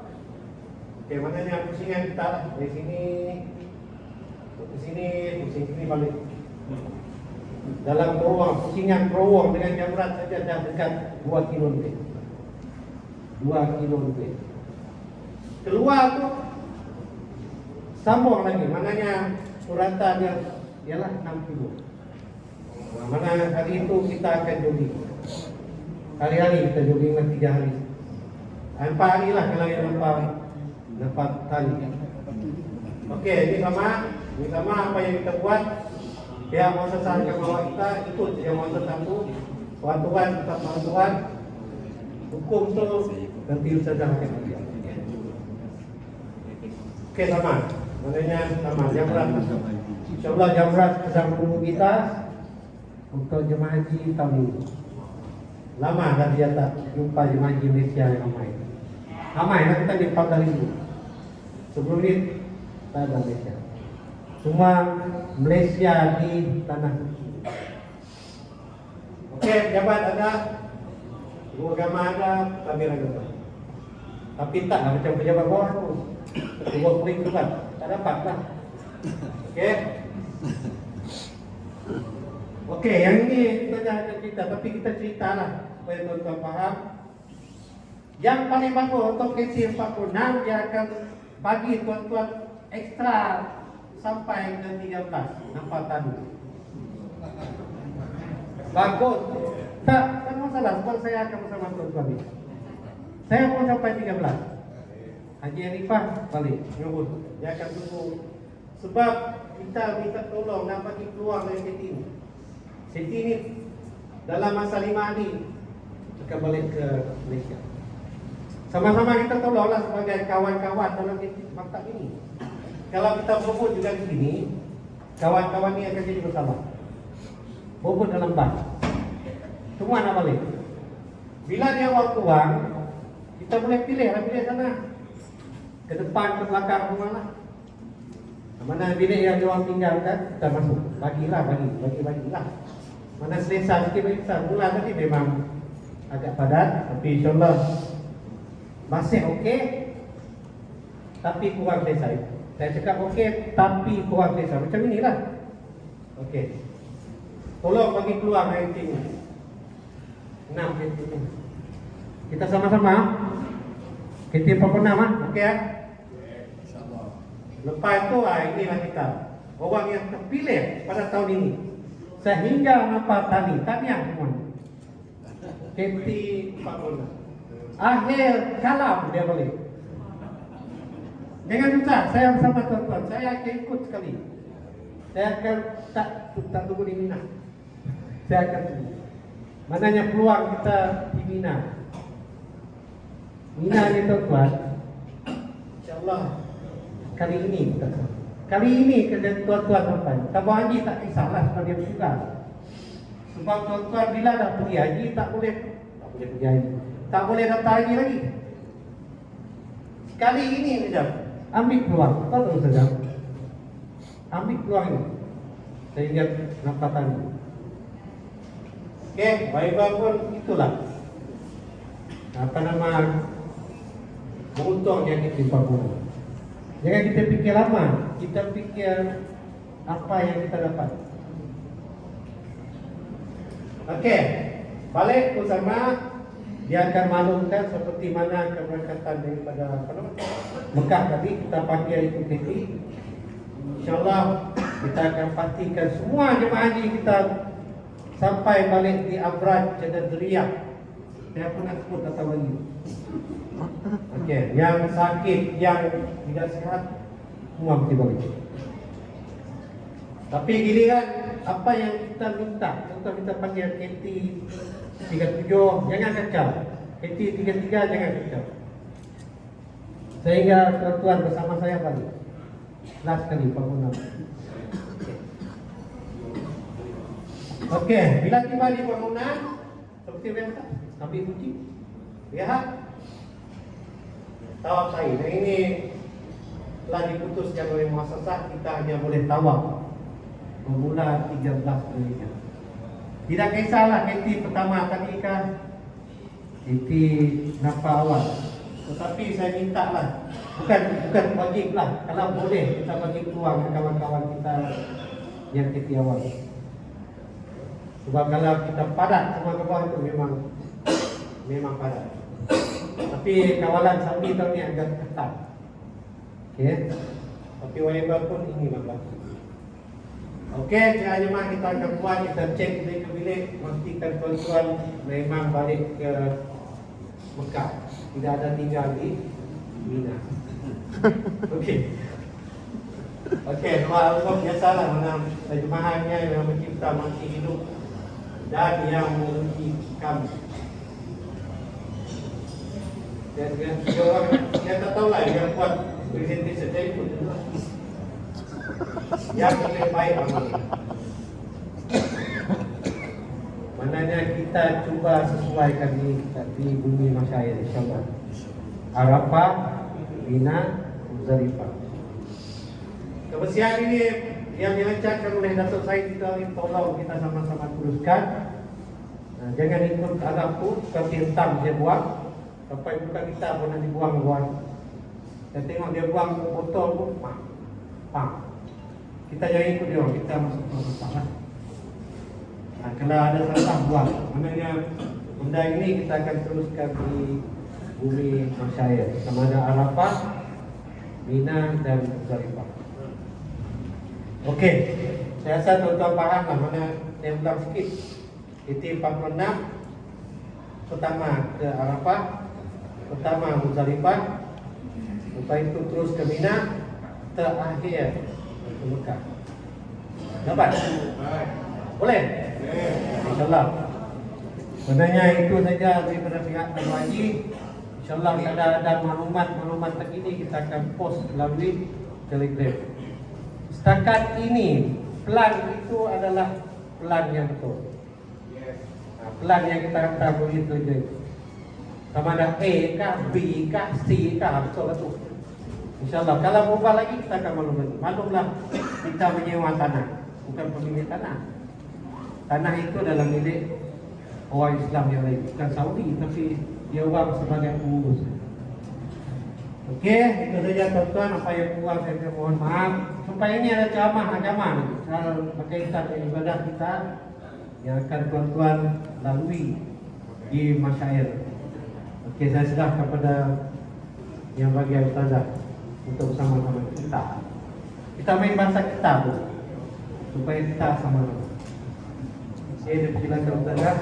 Okey, maknanya pusingan kita dari sini ke sini, pusing sini balik. Dalam peruang, pusingan peruang dengan Jamrat saja dah dekat 2 kilo lebih. 2 kilo lebih. Keluar tu sambung lagi, maknanya suratan yang ialah 6 kilo. Mana hari itu kita akan jogging. Hari-hari kita jogging 3 hari. 4 hari lah kalau yang dapat tali. Okey, ini sama apa yang kita buat. Pihak muasasah akan bawa kita ikut yang muasasah itu. Tuan-tuan tetap tuan. Hukum tu nanti Ustazah akan ambil. Okey, sama. Maknanya sama Jamrat. InsyaAllah Jamrat sedang menunggu kita untuk jemaah haji tahun ini. Lama dah dia tak jumpa jemaah haji Malaysia yang ramai. Ramai dah kita di 4,000. Sebelum ini tak ada Malaysia. Cuma Malaysia di tanah suci. Okey, pejabat ada, guru agama ada, tabir agama. Tapi taklah macam pejabat bawah tu. Ketua peringkat tak dapat lah. Okey. Okey, yang ini kita jangan cerita, tapi kita ceritalah supaya tuan-tuan faham. Yang paling bagus untuk KC 46 dia akan bagi tuan-tuan ekstra sampai ke 13. Nampak tadi. Bagus. Tak masalah sebab saya akan bersama tuan-tuan ini. Saya pun sampai 13. Haji Hanifah balik. Dia akan tunggu. Sebab kita minta tolong nak bagi keluar dari Siti ini. Siti ini dalam masa 5 hari akan balik ke Malaysia. Sama-sama kita tolonglah sebagai kawan-kawan dalam maktab ini. Kalau kita berebut juga di sini, kawan-kawan ini akan jadi bersalah. Berebut dalam bas. Semua nak balik. Bila dia waktu uang, kita boleh pilih sana. Ke depan, ke belakang, ke mana. Mana bilik yang diorang tinggalkan, kita masuk. Bagilah. Mana selesa sikit bagi kita. Mula tadi memang agak padat, tapi insyaAllah masih okey, tapi kurang selesa. Saya cakap okey, tapi kurang selesa. Macam inilah. Okey. Tolong bagi keluar rating 6 rating. Kita sama-sama. Rating 46 okey ya? Lepas tu inilah kita orang yang terpilih pada tahun ini sehingga apa tahniah semua. KT 46 akhir kalam dia boleh. Jangan susah, saya bersama tuan-tuan, saya akan ikut sekali. Saya akan tak tunggu di Mina. Saya akan tunggu. Mananya peluang kita di Mina. Mina ni tuan-tuan, InsyaAllah kali ini tuan-tuan sampai. Tabung haji tak kisahlah sebab dia bersuka. Sebab tuan-tuan bila dah pergi haji tak boleh pergi haji. Tak boleh datang haji lagi. Sekali ini saja ambil peluang. Betul saja. Ambil peluang ini. Sehingga nampak tadi. Okey, baik-baik pun itulah. Apa nama beruntung yang kita pun. Jangan kita fikir lama, kita fikir apa yang kita dapat. Okey, balik bersama. Dia akan maklumkan seperti mana keberkatan daripada Mekah tadi. Kita pakai itu tadi. InsyaAllah kita akan pastikan semua jemaah haji kita sampai balik di Abraj Jeddah Riyadh. Saya pun nak sebut atau lagi. Okey, yang sakit, yang tidak sihat, semua mesti balik. Tapi giliran apa yang kita minta, contoh kita panggil KT 37, jangan kacau. KT 33 jangan kacau. Sehingga tuan-tuan bersama saya balik. Last kali pengguna. Okey, bila tiba di bangunan seperti biasa, sambil puji. Lihat. Tawaf sa'i. Dan ini telah diputuskan oleh muasasah, kita hanya boleh tawaf bermula 13 Zulhijjah. Tidak kisahlah KT pertama tadi kan, KT nampak awal. Tetapi saya minta lah, bukan wajib lah, kalau boleh kita bagi peluang kawan-kawan kita yang KT awal. Sebab kalau kita padat semua ke bawah itu memang padat. Tapi kawalan Saudi tahun ni agak ketat. Okey. Tapi wajib pun ini lah. Okey, jemaah kita akan buat, kita cek bilik-bilik, pastikan tuan-tuan memang balik ke Mekah. Tidak ada tinggal di Mina. Okey. Okey, doa Allah biasalah mana jemaahnya yang mencipta masih hidup dan yang memiliki kami. Dan orang yang tak tahu lah yang buat presentation saya ikut dulu. Yang lebih baik amal. Maknanya kita cuba sesuaikan ini di bumi masyarakat insyaAllah. Arafah, Mina, Muzdalifah. Kebersihan ini yang dilancarkan oleh Datuk Said kita ini, tolong kita sama-sama teruskan. Jangan ikut adabku seperti hentam dia buang. Sampai buka kita pun nanti buang-buang. Saya tengok dia buang botol pun, pam. Kita jangan ikut dia, kita masuk ke masalah. Kalau ada salah buang. Maknanya benda ini kita akan teruskan di bumi masyarakat. Sama ada Arafah, Mina dan Muzdalifah. Okey, saya rasa tuan-tuan faham lah mana saya ulang sikit. Itu 46. Pertama ke Arafah, pertama Muzdalifah, lepas itu terus ke Mina, terakhir ke Mekah. Dapat? Boleh? InsyaAllah. Sebenarnya itu saja daripada pihak Tabung Haji. InsyaAllah ada maklumat terkini kita akan post melalui Telegram. Setakat ini plan itu adalah plan yang betul. Plan yang kita kata begitu je. Sama ada A kah, B kah, C kah, betul. InsyaAllah. Kalau berubah lagi kita akan maklumlah kita menyewa tanah, bukan pemilik tanah. Tanah itu adalah milik orang Islam yang lain, bukan Saudi, tapi dia uang sebagai pengurus. Okey, itu saja tuan-tuan apa yang kurang saya mohon maaf. Supaya ini ada ceramah agama berkaitan dengan ibadah kita yang akan tuan-tuan lalui di masyair. Okey, saya serah kepada yang bagian ustazah untuk bersama-sama kita. Kita main bahasa kita pun supaya kita sama-sama. Okey, dipersilakan ustazah.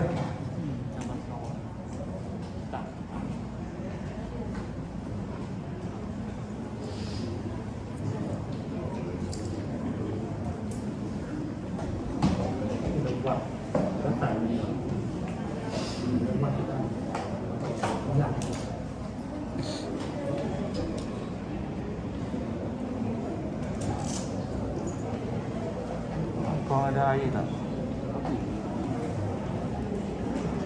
Kau ada air tak?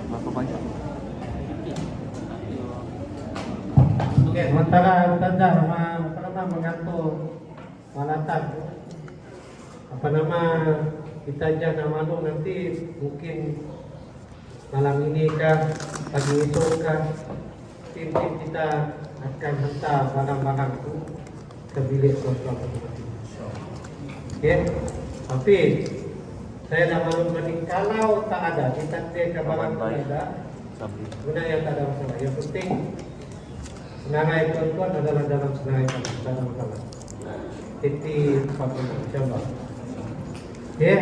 Berapa banyak? Okey, sementara ustazah mengatur malatan apa nama kita jangan malu nanti mungkin malam ini kah pagi esok kah tim-tim kita akan hantar barang-barang itu ke bilik tuan-tuan. Okey, tapi saya dah maklum tadi kalau tak ada ditakdirkan barang tak ada, sebenarnya tak ada masalah. Yang penting senarai tuan-tuan adalah dalam senarai kami, tak ada masalah. Titi 40 insyaAllah. Okey,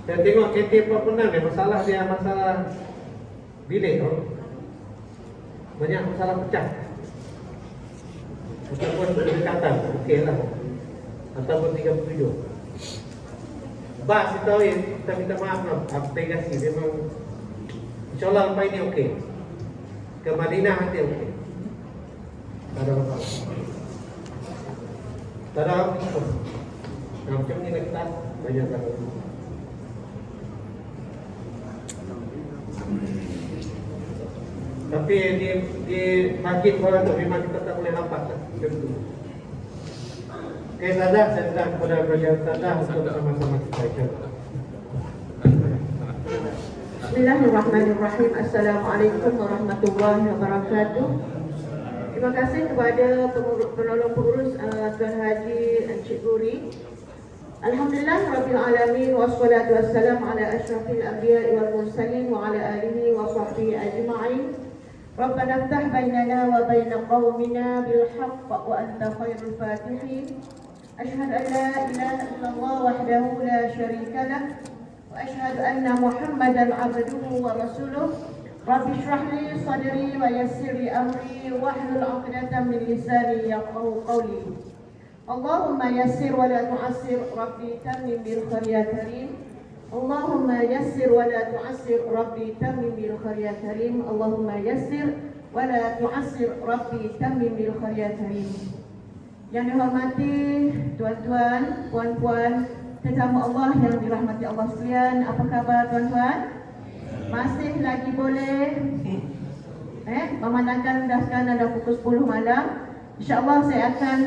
saya tengok KT Perpendang ni masalah dia masalah bilik banyak masalah pecah ataupun berdekatan, okey lah, ataupun 37 bas kita minta maaf lah, aplikasi memang insyaAllah lepas ini okey, ke Madinah nanti okey, tak ada masalah, tak ada apa. Nah macam ni lah kita banyak kalau tapi di masjid orang tu memang kita tak boleh nampak lah. Okey, Ustazah, saya serah kepada bagian Ustazah untuk sama-sama kita. Bismillahirrahmanirrahim. Assalamualaikum warahmatullahi wabarakatuh. Terima kasih kepada penolong pengurus Tuan Haji Encik Guri. Alhamdulillah Rabbil Alamin. Wassalatu wassalamu ala ashrafil anbiya'i wal mursalin wa ala alihi wa sahbihi ajma'in. Rabbana iftah bainana wa baina qaumina bil haqq wa anta khairul fatihin. Ashhadu an la ilaha illallah wahdahu la syarika lah wa ashhadu anna Muhammadan abduhu wa rasuluh. Rabbi shrah li sadri wa yassir li amri wahlul 'uqdatam min lisani yafqahu qawli. Allahumma yassir wa la tu'assir, Rabbi tammim bil khair ya karim. Allahumma yassir wa la tu'assir, Rabbi tammim bil khair ya karim. Allahumma yassir wa la tu'assir, Rabbi tammim bil khair ya karim. Yang dihormati tuan-tuan, puan-puan, tetamu Allah yang dirahmati Allah sekalian, apa khabar tuan-tuan? Masih lagi boleh memandangkan dah sekarang dah pukul 10 malam. InsyaAllah saya akan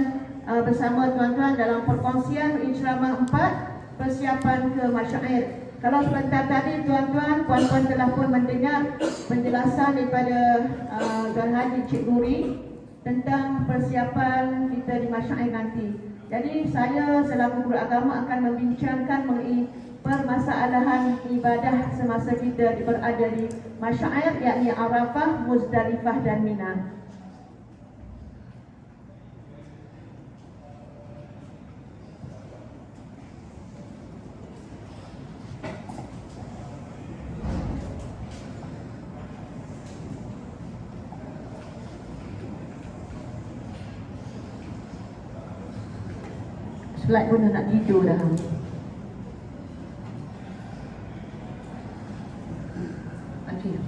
bersama tuan-tuan dalam perkongsian ceramah 4 persiapan ke masyair. Kalau sebentar tadi tuan-tuan, puan-puan telah pun mendengar penjelasan daripada Tuan Haji Cik Guri tentang persiapan kita di masyair nanti. Jadi saya selaku guru agama akan membincangkan mengenai permasalahan ibadah semasa kita berada di masyair, yakni Arafah, Muzdalifah dan Mina. Slide pun dah nak tidur dah. Okay.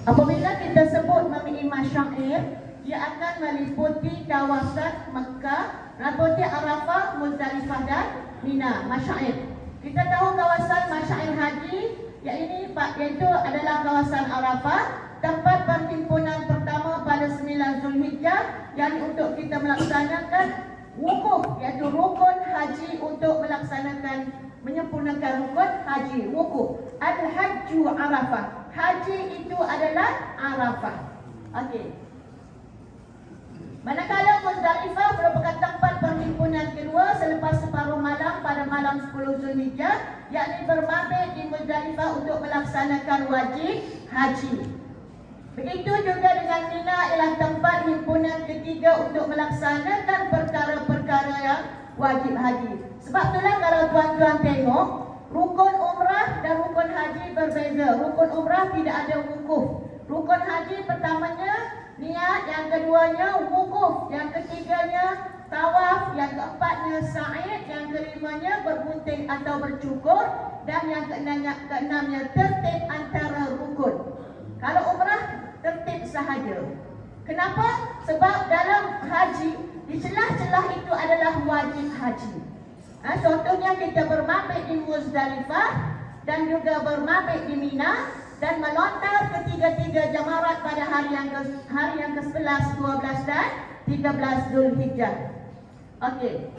Apabila kita sebut mengenai masyair, ia akan meliputi kawasan Mekah, meliputi Arafah, Muzdalifah dan Mina, Masyair. Kita tahu kawasan Masyair Haji iaitu adalah kawasan Arafah, tempat perhimpunan pertama pada 9 Zulhijjah yang untuk kita melaksanakan wukuf, iaitu rukun haji untuk menyempurnakan rukun haji, wukuf. Al-Hajju Arafah. Haji itu adalah Arafah. Okey. Manakala Muzdalifah merupakan tempat perhimpunan kedua selepas separuh malam pada malam 10 Zulhijjah, yakni bermabit di Muzdalifah untuk melaksanakan wajib haji. Begitu juga dengan Mina, ialah tempat himpunan ketiga untuk melaksanakan perkara-perkara yang wajib haji. Sebab itulah kalau tuan-tuan tengok, rukun umrah dan rukun haji berbeza. Rukun umrah tidak ada wukuf. Rukun haji pertamanya niat, yang keduanya wukuf, yang ketiganya tawaf, yang keempatnya sa'i, yang kelimanya berbunting atau bercukur, dan yang keenamnya tertib antara rukun. Kalau umrah tertib sahaja. Kenapa? Sebab dalam haji, di celah-celah itu adalah wajib haji. Contohnya kita bermabit di Muzdalifah dan juga bermabit di Mina dan melontar ketiga-tiga jamarat pada hari yang ke-11, 12 dan 13 Zulhijjah. Okey.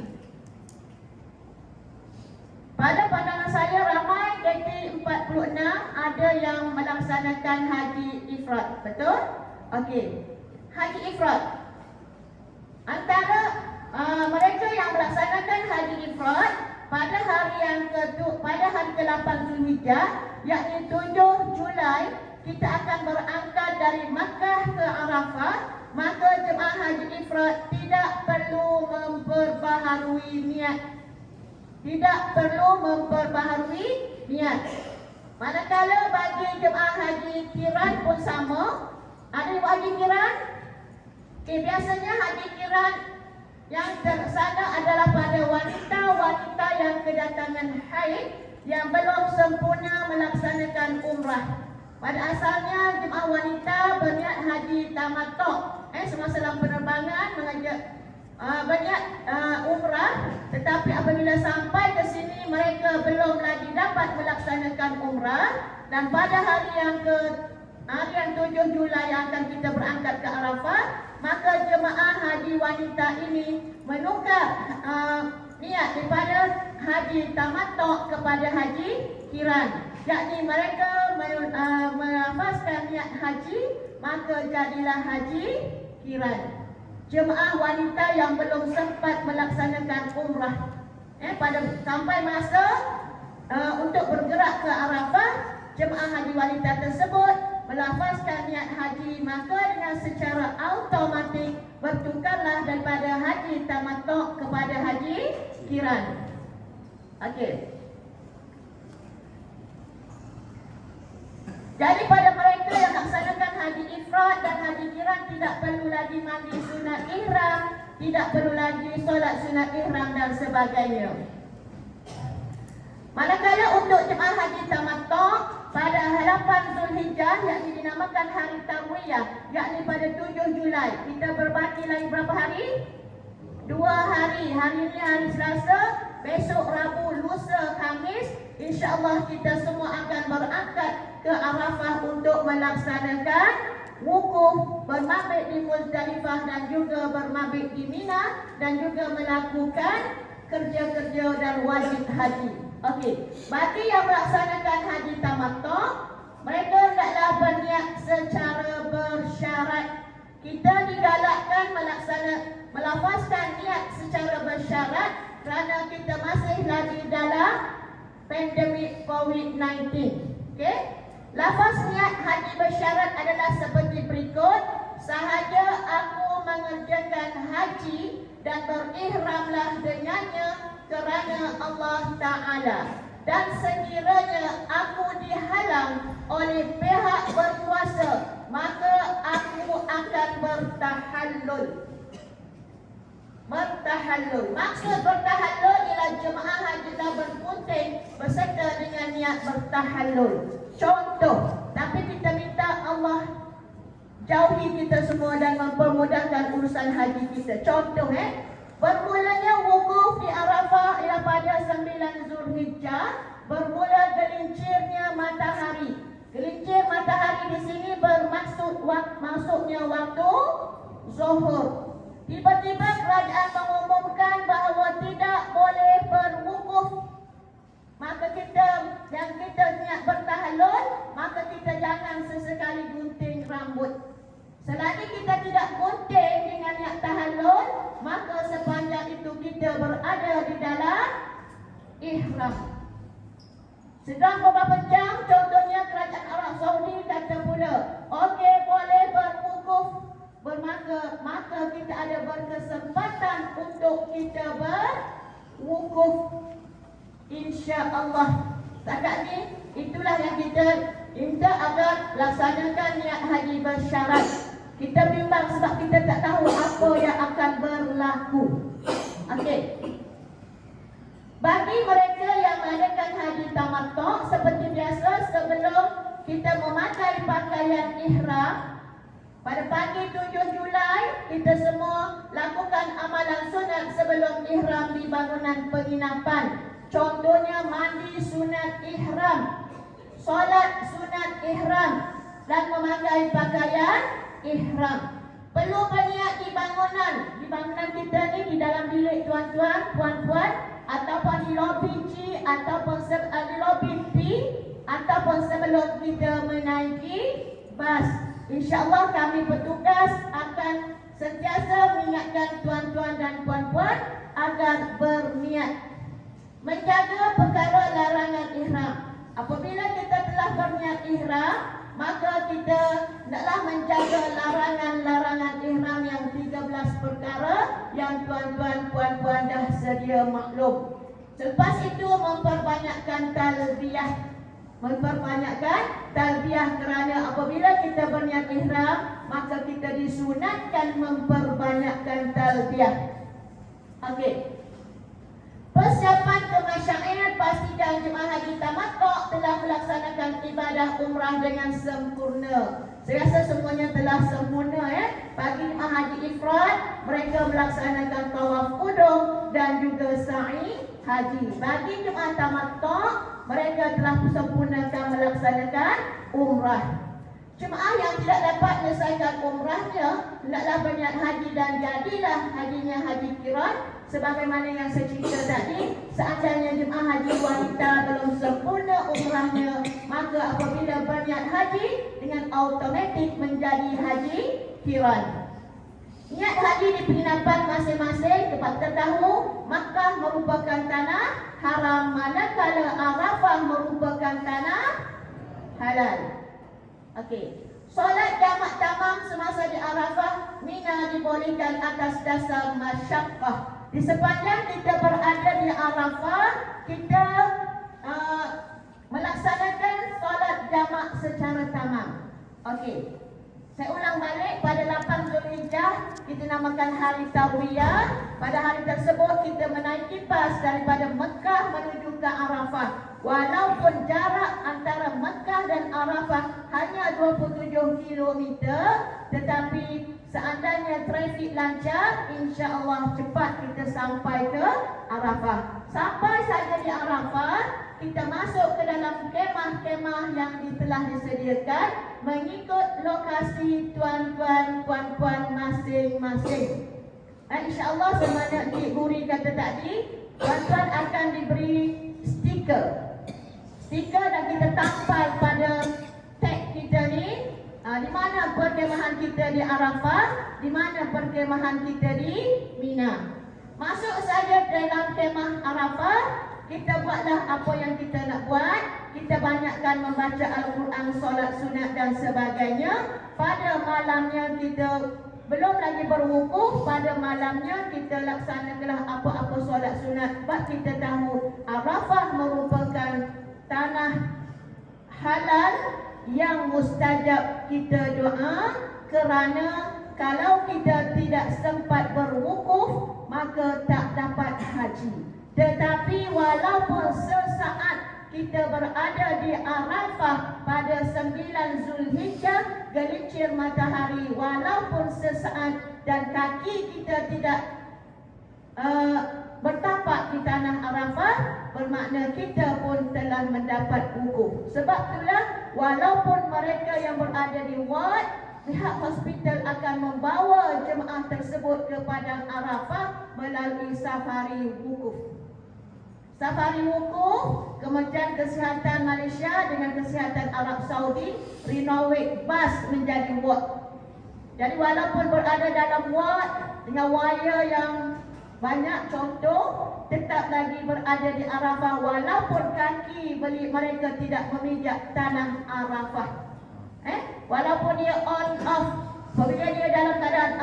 Pada pandangan saya ramai KT46 ada yang melaksanakan haji ifrad, betul? Okey. Haji ifrad. Antara mereka yang melaksanakan haji ifrad pada hari ke-8 Zulhijjah, yakni 7 Julai, kita akan berangkat dari Makkah ke Arafah. Maka jemaah haji ifrad tidak perlu memperbaharui niat. Tidak perlu memperbaharui niat. Manakala bagi jemaah haji kiran pun sama. Ada haji kiran? Biasanya haji kiran yang tersana adalah pada wanita-wanita yang kedatangan haid yang belum sempurna melaksanakan umrah. Pada asalnya jemaah wanita berniat haji tamattu' semasa dalam penerbangan berniat umrah, tetapi apabila sampai ke sini mereka belum lagi dapat melaksanakan umrah, dan pada hari yang 7 Julai yang akan kita berangkat ke Arafah, maka jemaah haji wanita ini menukar niat daripada haji tamattu' kepada haji kiran, yakni mereka melafazkan niat haji, maka jadilah haji kiran. Jemaah wanita yang belum sempat melaksanakan umrah sampai masa untuk bergerak ke Arafah, jemaah haji wanita tersebut melafazkan niat haji, maka dengan secara automatik bertukarlah daripada haji tamattu' kepada haji kiran. Okey. Jadi pada mereka yang melaksanakan haji ifrad dan haji kiran tidak perlu lagi mandi sunat ihram, tidak perlu lagi solat sunat ihram dan sebagainya. Manakala untuk jemaah haji tamattu' pada 8 Zulhijjah yang dinamakan hari Tarwiyah, yakni pada 7 Julai, kita berbaki lagi berapa hari? 2 hari. Hari ini hari Selasa, besok Rabu, lusa Khamis, insya-Allah kita semua akan berangkat ke Arafah untuk melaksanakan wukuf, bermabit di Muzdalifah dan juga bermabit di Mina, dan juga melakukan kerja-kerja dan wajib haji. Okey, bagi yang melaksanakan haji tamattu', mereka hendaklah berniat secara bersyarat. Kita digalakkan melafazkan niat secara bersyarat kerana kita masih lagi dalam pandemik COVID-19. Okey, lafaz niat haji bersyarat adalah seperti berikut: sahaja aku mengerjakan haji dan berihramlah dengannya kerana Allah Ta'ala, dan sekiranya aku dihalang oleh pihak berkuasa, maka aku akan bertahallul. Maksud bertahallul ialah jemaah haji telah berpunting beserta dengan niat bertahallul. Contoh, tapi kita minta Allah jauhi kita semua dan mempermudahkan urusan haji kita. Contoh bermulanya wukuf di Arafah ialah pada 9 Zulhijjah, bermula gelincirnya matahari. Gelincir matahari di sini bermaksud masuknya waktu zuhur. Tiba-tiba kerajaan mengumumkan bahawa tidak boleh berwukuf. Maka kita niat bertahallul, maka kita jangan sesekali gunting rambut. Selagi kita tidak gunting dengan niat tahallul, maka sepanjang itu kita berada di dalam ihram. Sedang beberapa jam, contohnya kerajaan Arab Saudi kata pula, okey boleh berwukuf, maka kita ada berkesempatan untuk kita berwukuf, insya-Allah. Setakat ni itulah yang kita minta agar laksanakan niat haji bersyarat. Kita bimbang sebab kita tak tahu apa yang akan berlaku. Okey. Bagi mereka yang mengadakan haji tamattu, seperti biasa sebelum kita memakai pakaian ihram, pada pagi 7 Julai kita semua lakukan amalan sunat sebelum ihram di bangunan penginapan. Contohnya mandi sunat ihram, solat sunat ihram dan memakai pakaian ihram. Perlu berniat di bangunan kita ni, di dalam bilik tuan-tuan, puan-puan, ataupun di lobi G, ataupun di lobi P, ataupun sebelum kita menaiki bas. InsyaAllah kami petugas akan sentiasa mengingatkan tuan-tuan dan puan-puan agar berniat menjaga perkara larangan ihram. Apabila kita telah berniat ihram, maka kita hendaklah menjaga larangan-larangan ihram yang 13 perkara yang tuan-tuan puan-puan dah sedia maklum. Selepas itu memperbanyakkan talbiyah kerana apabila kita berniat ihram, maka kita disunatkan memperbanyakkan talbiyah. Okey. Persiapan ke Masyair, pastikan jemaah haji tamattu telah melaksanakan ibadah umrah dengan sempurna. Saya rasa semuanya telah sempurna Bagi jemaah haji ifrad, mereka melaksanakan tawaf qudum dan juga sa'i haji. Bagi jemaah tamattu, mereka telah sempurnakan melaksanakan umrah. Jemaah yang tidak dapat menyelesaikan umrahnya hendaklah berniat haji dan jadilah hajinya haji qiran. Sebagaimana yang saya cerita tadi, seandainya jemaah haji wanita belum sempurna umrahnya, maka apabila berniat haji dengan automatik menjadi haji qiran. Niat haji di penginapan masing-masing. Kita tahu Makkah merupakan tanah haram, manakala Arafah merupakan tanah halal. Okey. Solat jamak tamam semasa di Arafah, Mina dibolehkan atas dasar masyaqqah. Di sepanjang kita berada di Arafah, kita melaksanakan solat jamak secara tamam. Okey. Saya ulang balik, pada 8 Zulhijjah kita namakan hari Tarwiyah. Pada hari tersebut kita menaiki bas daripada Mekah menuju ke Arafah. Walaupun jarak antara Mekah dan Arafah hanya 27 km, tetapi seandainya trafik lancar, insya-Allah cepat kita sampai ke Arafah. Sampai saja di Arafah, kita masuk ke dalam kemah-kemah yang telah disediakan mengikut lokasi tuan-tuan puan-puan masing-masing. InsyaAllah semana Encik Guri kata tadi, tuan-tuan akan diberi stiker dan kita tampal pada tag kita ni, di mana perkemahan kita di Arafah, di mana perkemahan kita di Mina. Masuk saja dalam kemah Arafah, kita buatlah apa yang kita nak buat. Kita banyakkan membaca Al-Quran, solat sunat dan sebagainya. Pada malamnya kita belum lagi berwukuf, pada malamnya kita laksanakanlah apa-apa solat sunat. Sebab kita tahu Arafah merupakan tanah halal yang mustajab kita doa, kerana kalau kita tidak sempat berwukuf, maka tak dapat haji. Tetapi walaupun sesaat kita berada di Arafah pada 9 Zulhijjah, gelincir matahari walaupun sesaat dan kaki kita tidak bertapak di tanah Arafah, bermakna kita pun telah mendapat wukuf. Sebab itulah walaupun mereka yang berada di ward, pihak hospital akan membawa jemaah tersebut ke padang Arafah melalui safari wukuf. Safari wukuf, Kementerian Kesihatan Malaysia dengan Kesihatan Arab Saudi renovate bas menjadi ward. Jadi walaupun berada dalam ward dengan wire yang banyak, contoh, tetap lagi berada di Arafah walaupun kaki mereka tidak memijak tanah Arafah. Walaupun dia on off, apabila dia dalam keadaan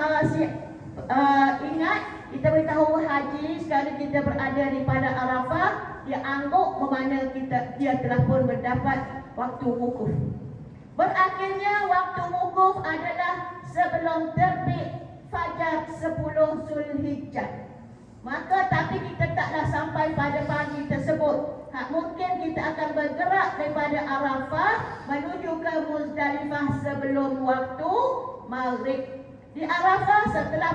ingat, kita beritahu haji sekali kita berada di pada Arafah, dia angguk bermakna dia telah pun mendapat waktu wukuf. Berakhirnya waktu wukuf adalah sebelum terbit fajar 10 Zulhijjah. Maka tapi kita taklah sampai pada pagi tersebut. Mungkin kita akan bergerak daripada Arafah menuju ke Muzdalifah sebelum waktu Maghrib. Di Arafah setelah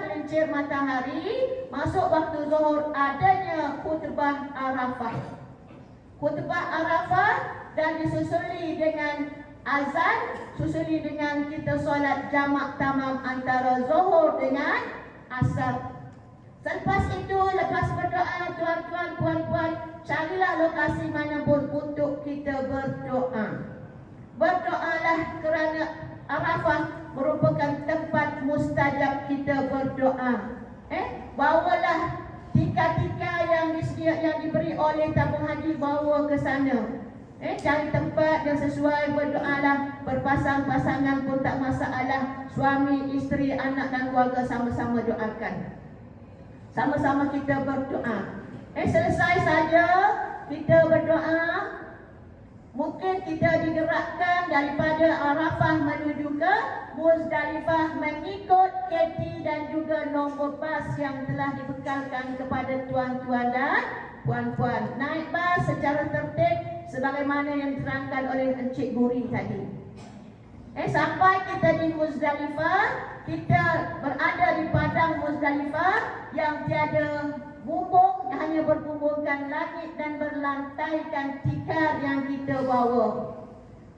gelincir matahari, masuk waktu Zuhur, adanya khutbah Arafah. Khutbah Arafah dan disusuli dengan azan, susuli dengan kita solat jamak tamam antara Zuhur dengan Asar. Selepas itu, lepas berdoa, tuan-tuan, puan-puan, carilah lokasi manapun untuk kita berdoa. Berdoalah kerana Arafah merupakan tempat mustajab kita berdoa. Bawalah tika-tika yang diberi oleh tabung haji, bawa ke sana. Cari tempat yang sesuai, berdoalah. Berpasang-pasangan pun tak masalah. Suami, isteri, anak dan keluarga sama-sama doakan. Sama-sama kita berdoa. Selesai saja kita berdoa. Mungkin kita digerakkan daripada Arafah menuju ke Muzdalifah mengikut KT dan juga nombor bas yang telah dibekalkan kepada tuan-tuan dan puan-puan. Naik bas secara tertib sebagaimana yang diterangkan oleh Encik Guri tadi. Sampai kita di Muzdalifah, kita berada di padang Muzdalifah yang tiada bumbung, hanya berbumbungkan langit dan berlantaikan tikar yang kita bawa.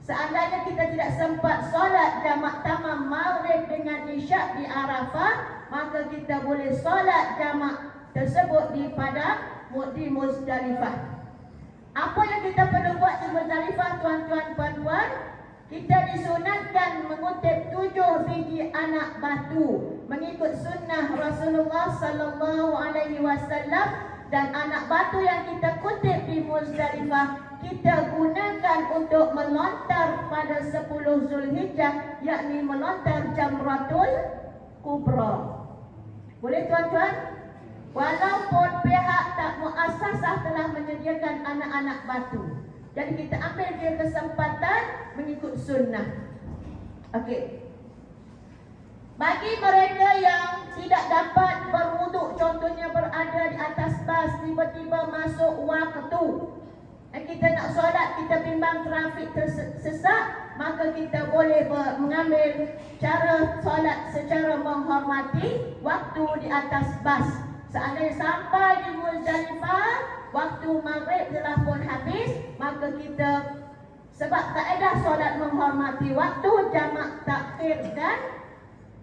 Seandainya kita tidak sempat solat jamak tamam Maghrib dengan Isyak di Arafah, maka kita boleh solat jamak tersebut di padang di Muzdalifah. Apa yang kita perlu buat di Muzdalifah, tuan-tuan, puan-puan? Kita disunatkan mengutip 7 biji anak batu mengikut sunnah Rasulullah sallallahu alaihi wasallam, dan anak batu yang kita kutip di Muzdalifah kita gunakan untuk melontar pada 10 Zulhijjah, yakni melontar Jamratul Kubra. Boleh tuan-tuan? Walaupun pihak tak muassasah telah menyediakan anak-anak batu, jadi kita ambil dia kesempatan mengikut sunnah. Okey. Bagi mereka yang tidak dapat berwuduk, contohnya berada di atas bas, tiba-tiba masuk waktu, kita nak solat, kita bimbang trafik tersesak, maka kita boleh mengambil cara solat secara menghormati waktu di atas bas. Seandainya sampai di Muzdalifah, waktu Maghrib telah pun habis, maka kita, sebab kaedah solat menghormati waktu, jamak takhir dan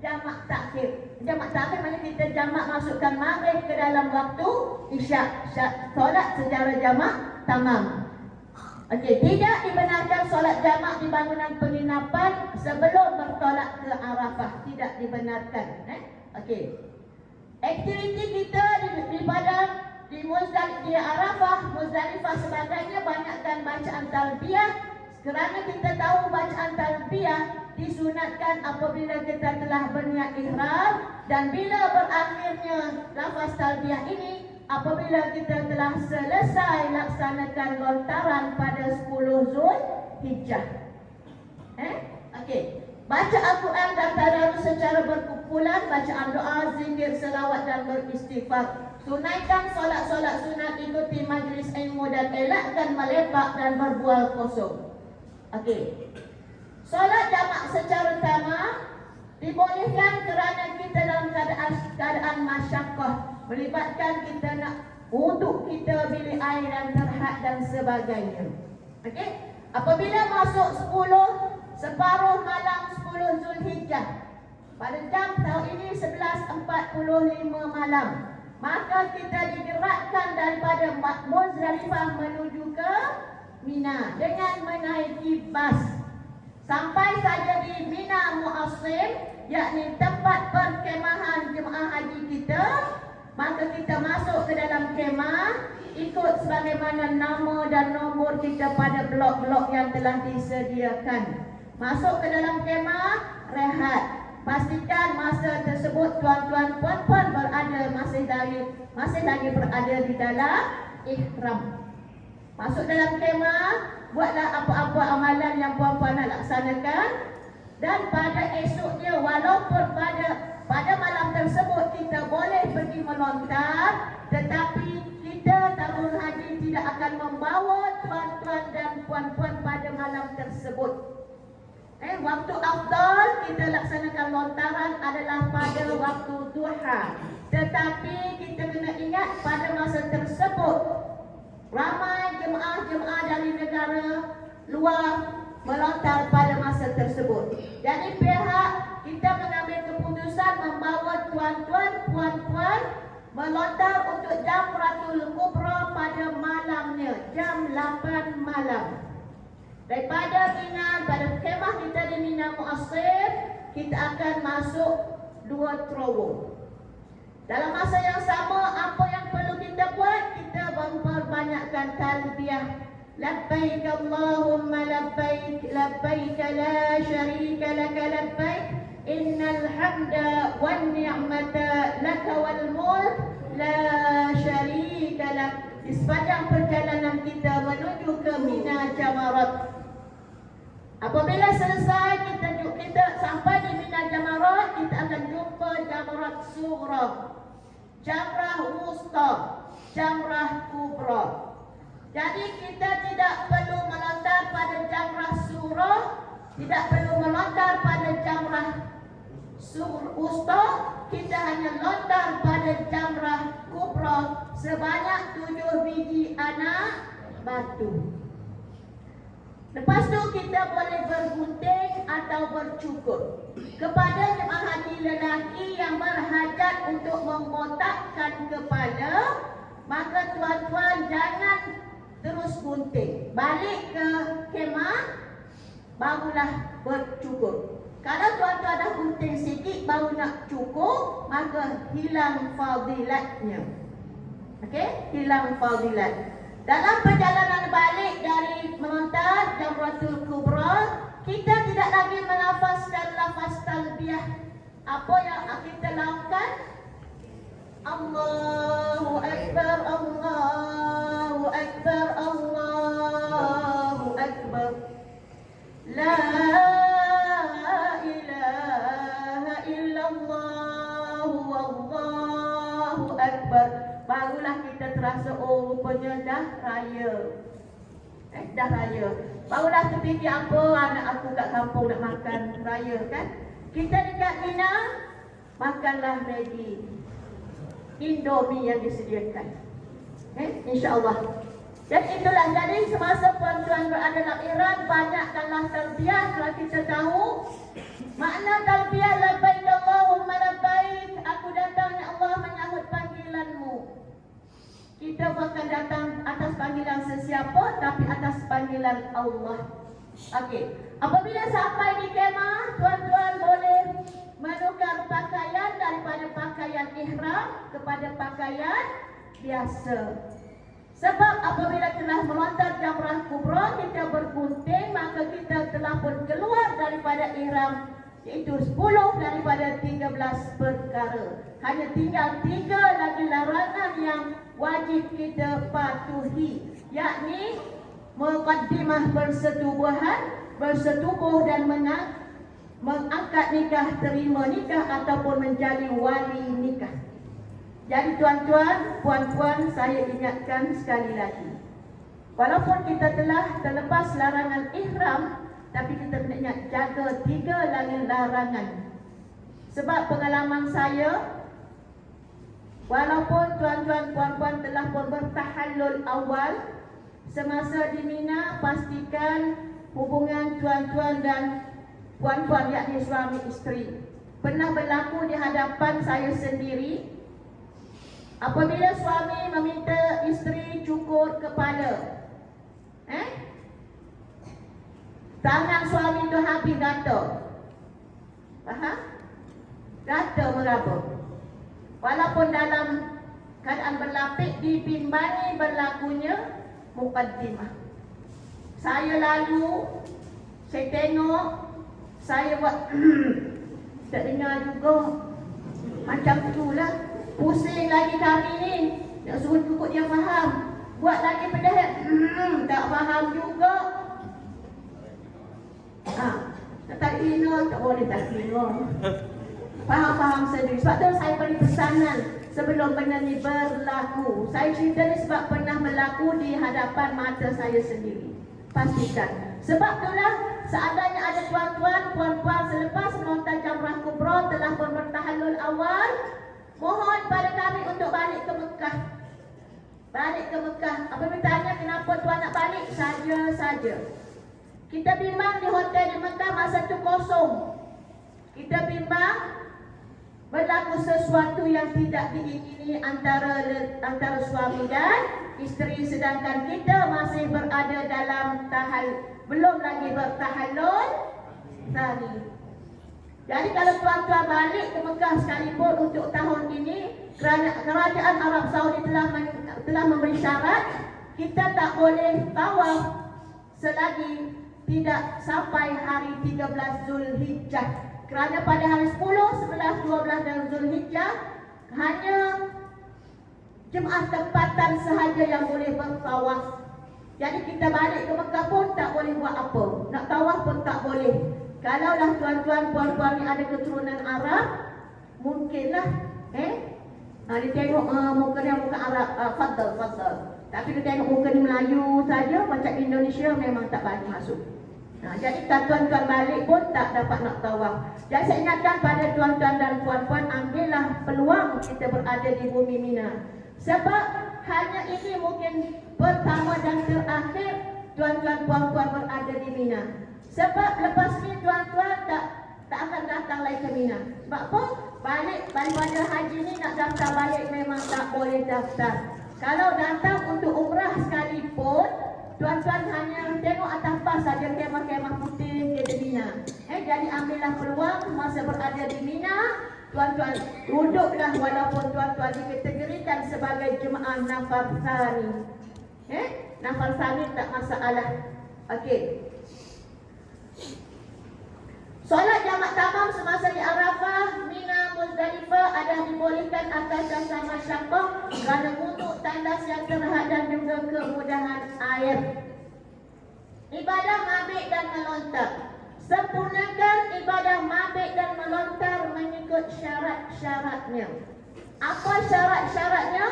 jamak takhir. Jamak takhir maknanya kita jamak masukkan Maghrib ke dalam waktu Isyak, solat secara jamak tamam. Okey, tidak dibenarkan solat jamak di bangunan penginapan sebelum bertolak ke Arafah, tidak dibenarkan. Okey. Aktiviti kita di padang di Arafah, Muzdalifah sebagainya, banyakkan bacaan talbiyah. Kerana kita tahu bacaan talbiyah disunatkan apabila kita telah berniat ihram, dan bila berakhirnya lafaz talbiyah ini apabila kita telah selesai laksanakan lontaran pada 10 Zulhijjah. Okey. Baca Al-Quran dan tadarus secara berkumpul perkumpulan, bacaan doa, zikir, selawat dan beristighfar. Tunaikan solat-solat sunat, ikuti majlis ilmu dan elakkan melepak dan berbual kosong. Okey. Solat jamak secara utama dibolehkan kerana kita dalam keadaan masyaqqah, melibatkan kita nak wuduk, kita bilik air dan terhad dan sebagainya. Okey. Apabila masuk 10 separuh malam 10 Zulhijjah pada jam tahun ini 11.45 malam, maka kita digerakkan daripada Muzdalifah menuju ke Mina dengan menaiki bas sampai saja di Mina Mu'assim, yakni tempat perkemahan jemaah haji kita. Maka kita masuk ke dalam kemah, ikut sebagaimana nama dan nombor kita pada blok-blok yang telah disediakan. Masuk ke dalam kemah, rehat. Pastikan masa tersebut tuan-tuan puan-puan masih lagi berada di dalam ihram. Masuk dalam kemah, buatlah apa-apa amalan yang puan-puan nak laksanakan. Dan pada esoknya, walaupun pada malam tersebut kita boleh pergi melontar, tetapi kita tabung haji tidak akan membawa tuan-tuan dan puan-puan pada malam tersebut. Waktu afdal kita laksanakan lontaran adalah pada waktu duha. Tetapi kita kena ingat pada masa tersebut ramai jemaah-jemaah dari negara luar melontar pada masa tersebut. Jadi pihak kita mengambil keputusan membawa tuan-tuan, puan-puan melontar untuk Jamratul Kubra pada malamnya, jam 8 malam. Daripada Mina, pada kemah kita di Mina Mu'assim, kita akan masuk 2 terowong. Dalam masa yang sama, apa yang perlu kita buat? Kita memperbanyakkan talbiyah. Labbaik Allahumma labbaik, labbaik la syarika laka labbaik, innal hamda wan ni'mata laka wal mulk la syarika lak. Di sepanjang perjalanan kita menuju ke Mina Jamarat. Apabila selesai kita sampai di Mina Jamarat, kita akan jumpa Jamarat Sughra, Jamrah Wusta, Jamrah Kubra. Jadi kita tidak perlu melontar pada Jamrah Sughra, tidak perlu melontar pada Jamrah Wusta, kita hanya lontar pada Jamrah Kubra sebanyak 7 biji anak batu. Lepas tu kita boleh bergunting atau bercukur. Kepada jemaah haji lelaki yang berhajat untuk membotakkan kepala, maka tuan-tuan jangan terus gunting. Balik ke kemah, barulah bercukur. Kalau tuan-tuan dah gunting sikit baru nak cukur, maka hilang fadilatnya. Okey, hilang fadilat. Dalam perjalanan balik dari melontar Jamratul Kubra, kita tidak lagi melafazkan lafaz talbiyah. Apa yang kita lakukan? Allahu Akbar, Allahu Akbar, Allahu Akbar. La ilaha illallah, Allahu Akbar. Barulah kita terasa, oh rupanya dah raya. Dah raya. Barulah terfikir, apa anak aku kat kampung nak makan raya kan. Kita dekat Mina, makanlah Maggi, Indomie yang disediakan. InsyaAllah. Dan itulah, jadi semasa puan-puan berada dalam ihram, banyakkanlah talbiyah. Kalau kita tahu makna talbiyah, labbaik Allahumma labbaik, aku datang ya Allah menyahut panggilanmu. Kita bukan datang atas panggilan sesiapa, tapi atas panggilan Allah. Okey. Apabila sampai di kemah, tuan-tuan boleh menukar pakaian daripada pakaian ihram kepada pakaian biasa. Sebab apabila telah melontar Jamrah Kubra, kita bergunting, maka kita telah pun keluar daripada ihram, iaitu 10 daripada 13 perkara. Hanya tinggal 3 lagi larangan yang wajib kita patuhi, yakni muqaddimah bersetubuh dan mengangkat nikah, terima nikah ataupun menjadi wali nikah. Jadi tuan-tuan, puan-puan, saya ingatkan sekali lagi, walaupun kita telah terlepas larangan ihram, tapi kita kena ingat jaga 3 lagi larangan. Sebab pengalaman saya, walaupun tuan-tuan, puan-puan telah pun bertahallul awal, semasa di Mina, pastikan hubungan tuan-tuan dan puan-puan, yakni suami isteri, pernah berlaku di hadapan saya sendiri. Apabila suami meminta isteri cukur kepala, tangan suami itu habis gatal. Faham? Gatal meraba. Walaupun dalam keadaan berlapik, dibimbani berlakunya mukaddimah. Saya lalu, saya tengok, saya buat tak dengar juga. Macam itulah. Pusing lagi kami ni. Nak suruh cukup dia faham. Buat lagi pedih. Tak faham juga. Tak kena, tak boleh tak kena. Faham-faham sendiri. Sebab tu saya beri pesanan sebelum benda ni berlaku. Saya cerita ni sebab pernah berlaku di hadapan mata saya sendiri. Pastikan. Sebab itulah, seandainya ada tuan-tuan, puan-puan selepas menonton Jamrah Kubra telah pun bertahallul awal, mohon pada kami untuk balik ke Mekah. Balik ke Mekah. Apabila tanya kenapa tuan nak balik, saja-saja. Kita bimbang di hotel di Mekah masa tu kosong. Kita bimbang berlaku sesuatu yang tidak diingini antara suami dan isteri, sedangkan kita masih berada dalam belum lagi bertahallul tadi. Jadi kalau tuan-tuan balik ke Mekah sekalipun untuk tahun ini, kerajaan Arab Saudi telah memberi syarat, kita tak boleh tawaf selagi tidak sampai hari 13 Zulhijjah. Kerana pada hari 10, 11, 12 dan Zulhijjah hanya jemaah tempatan sahaja yang boleh bertawaf. Jadi kita balik ke Mekah pun tak boleh buat apa. Nak tawaf pun tak boleh. Kalaulah tuan-tuan, puan-puan ni ada keturunan Arab, mungkinlah dia tengok muka dia muka Arab, fadal. Tapi dia tengok muka ni Melayu saja, macam Indonesia, memang tak bagi masuk. Jadi tuan-tuan balik pun tak dapat nak tawaf. Jadi saya ingatkan pada tuan-tuan dan puan-puan, ambillah peluang kita berada di bumi Mina. Sebab hanya ini mungkin pertama dan terakhir tuan-tuan puan-puan berada di Mina. Sebab lepas ni tuan-tuan tak akan datang lagi ke Mina. Sebab apa? Balik pada haji ni nak daftar balik memang tak boleh daftar. Kalau datang untuk umrah sekalipun, tuan-tuan hanya tengok atas pas saja kemah-kemah putih di Mina. Jadi ambillah peluang masa berada di Mina, tuan-tuan duduklah walaupun tuan-tuan dikategorikan sebagai jemaah nafar tsani. Nafar tsani tak masalah. Okey. Solat jamak tamam semasa di Arafah, Mina, Muzdalifah ada dibolehkan atas dasar masyaqqah kerana untuk tandas yang terhad dan juga kemudahan air. Ibadah mabit dan melontar. Sempurnakan ibadah mabit dan melontar mengikut syarat-syaratnya. Apa syarat-syaratnya?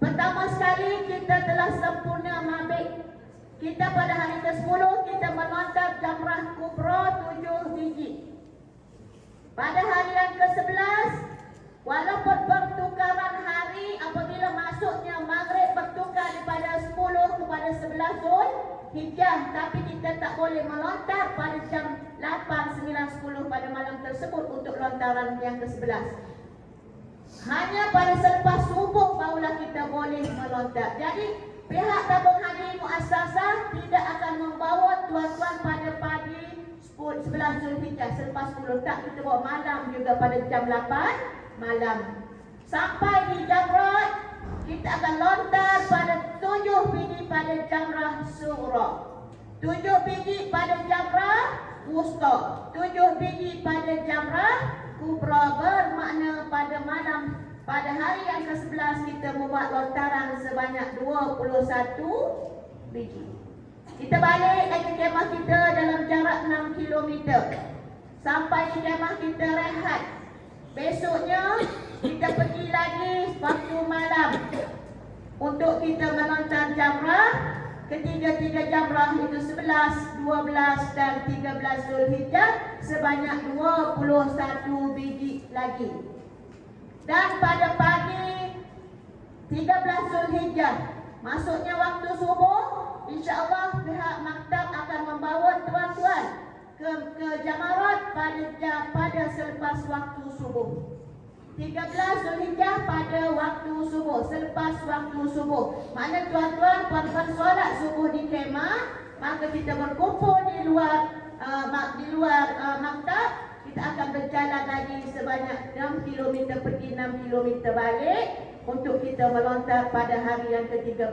Pertama sekali, kita telah sempurna mabit. Kita pada hari ke-10 kita melontar Jamrah Kubra 7 biji. Pada hari yang ke-11, walaupun pertukaran hari apabila masuknya Maghrib bertukar daripada 10 kepada 11 Zulhijjah, tapi kita tak boleh melontar pada jam 8, 9, 10 pada malam tersebut untuk lontaran yang ke-11. Hanya pada selepas subuh barulah kita boleh melontar. Jadi pihak tabung haji muassasah tidak akan membawa tuan-tuan pada pagi 11 Zulhijjah selepas 10. Tak, kita bawa malam juga pada jam 8 malam. Sampai di Jamrat, kita akan lontar pada 7 biji pada Jamrah Sughra, 7 biji pada Jamrah Wusta, 7 biji pada Jamrah Kubra. Bermakna pada malam pada hari yang ke-11 kita membuat lontaran sebanyak 21 biji. Kita balik ke kemah kita dalam jarak 6 km. Sampai di kemah kita rehat. Besoknya kita pergi lagi waktu malam untuk kita melontar jamrah. Ketiga-tiga jamrah itu 11, 12 dan 13 Zulhijjah sebanyak 21 biji lagi. Dan pada pagi 13 Zulhijjah, masuknya waktu subuh, insya-Allah pihak maktab akan membawa tuan-tuan ke Jamarat pada selepas waktu subuh. 13 Zulhijjah pada waktu subuh, selepas waktu subuh. Maknanya tuan-tuan, puan-puan solat subuh di kemah, maka kita berkumpul di luar maktab. Kita akan berjalan lagi sebanyak 6 km pergi, 6 km balik untuk kita melontar pada hari yang ke-13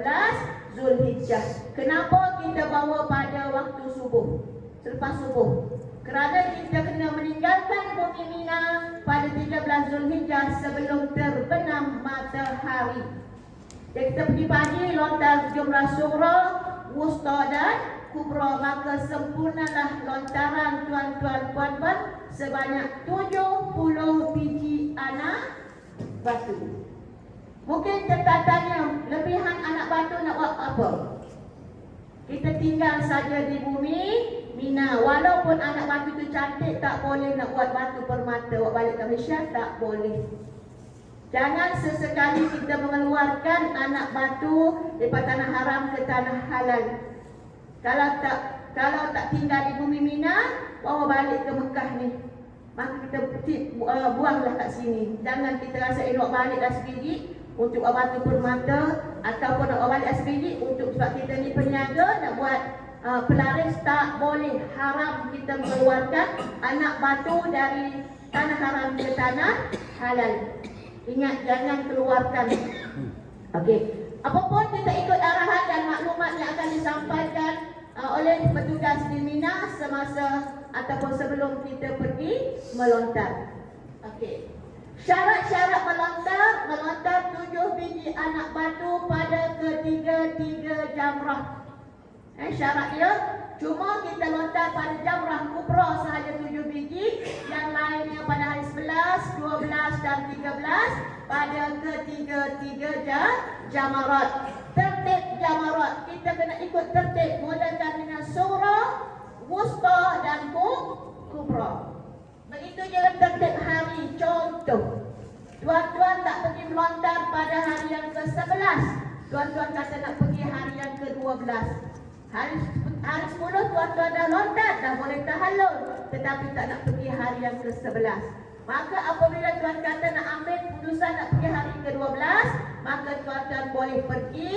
Zulhijjah. Kenapa kita bawa pada waktu subuh, selepas subuh? Kerana kita kena meninggalkan bumi Mina pada 13 Zulhijjah sebelum terbenam matahari. Jadi kita pergi pagi lontar jumrah sughra, wusta dan kubra. Maka sempurnalah lontaran tuan-tuan puan-puan sebanyak 70 biji anak batu. Mungkin tertanya, lebihan anak batu nak buat apa? Kita tinggal saja di bumi Mina. Walaupun anak batu itu cantik, tak boleh nak buat batu permata. Buat balik ke Malaysia, tak boleh. Jangan sesekali kita mengeluarkan anak batu daripada tanah haram ke tanah halal. Kalau tak tinggal di bumi Mina, bawa balik ke Mekah ni, maka kita buanglah kat sini. Jangan kita rasa elok baliklah sebiji untuk buat batu permata, ataupun nak buat balik sebiji untuk sebab kita ni peniaga nak buat pelaris. Tak boleh. Haram kita mengeluarkan anak batu dari tanah haram ke tanah halal. Ingat, jangan keluarkan. Okey. Apapun kita ikut arahan dan maklumat yang akan disampaikan oleh petugas di Mina semasa ataupun sebelum kita pergi melontar. Okey. Syarat-syarat melontar 7 biji anak batu pada ketiga-tiga jamrah. Syarat dia cuma kita lontar pada jamrah kubra sahaja 7 biji, yang lainnya pada hari 11, 12 dan 13 pada ketiga-tiga jamarat. Tertib jamarat kita kena ikut tertib, mulakan dengan surah, wusta dan kubra. Begitu juga tertib hari. Contoh, tuan-tuan tak pergi melontar pada hari yang ke-11, tuan-tuan kata nak pergi hari yang ke-12. Hari 10 tuan-tuan dah lontar, dah boleh tahallul, tetapi tak nak pergi hari yang ke-11. Maka apabila tuan kata nak ambil keputusan nak pergi hari ke-12, maka tuan-tuan boleh pergi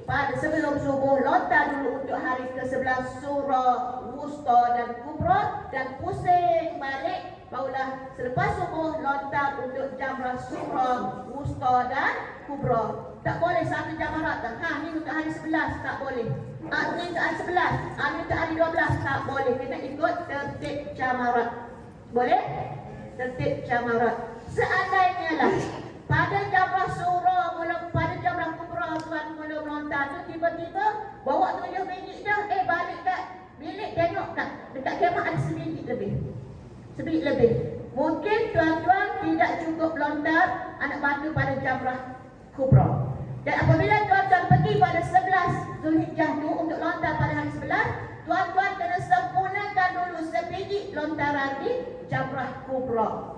pada sebelum subuh, lontar dulu untuk hari ke-11 surah, wusta dan kubra, dan pusing balik. Barulah selepas subuh lontar untuk jamrah surah, wusta dan kubra. Tak boleh satu jamarat dah. Ni untuk hari 11, tak boleh. Ni untuk hari 11, ni untuk hari 12, tak boleh. Kena ikut tertib jamarat. Boleh? Tertib jamarat. Seandainya lah pada jamrah surah, pada jamrah kubra tuan belum lontar tu, tiba-tiba bawa 7 biji dah, balik kat bilik, tengok dekat kemah ada sebiji lebih. Mungkin tuan-tuan tidak cukup lontar anak batu pada jamrah kubra. Dan apabila tuan-tuan pergi pada 11 Zulhijjah tu untuk lontar pada hari 11, tuan-tuan kena sempurnakan dulu sebiji lontaran di jamrah kubra.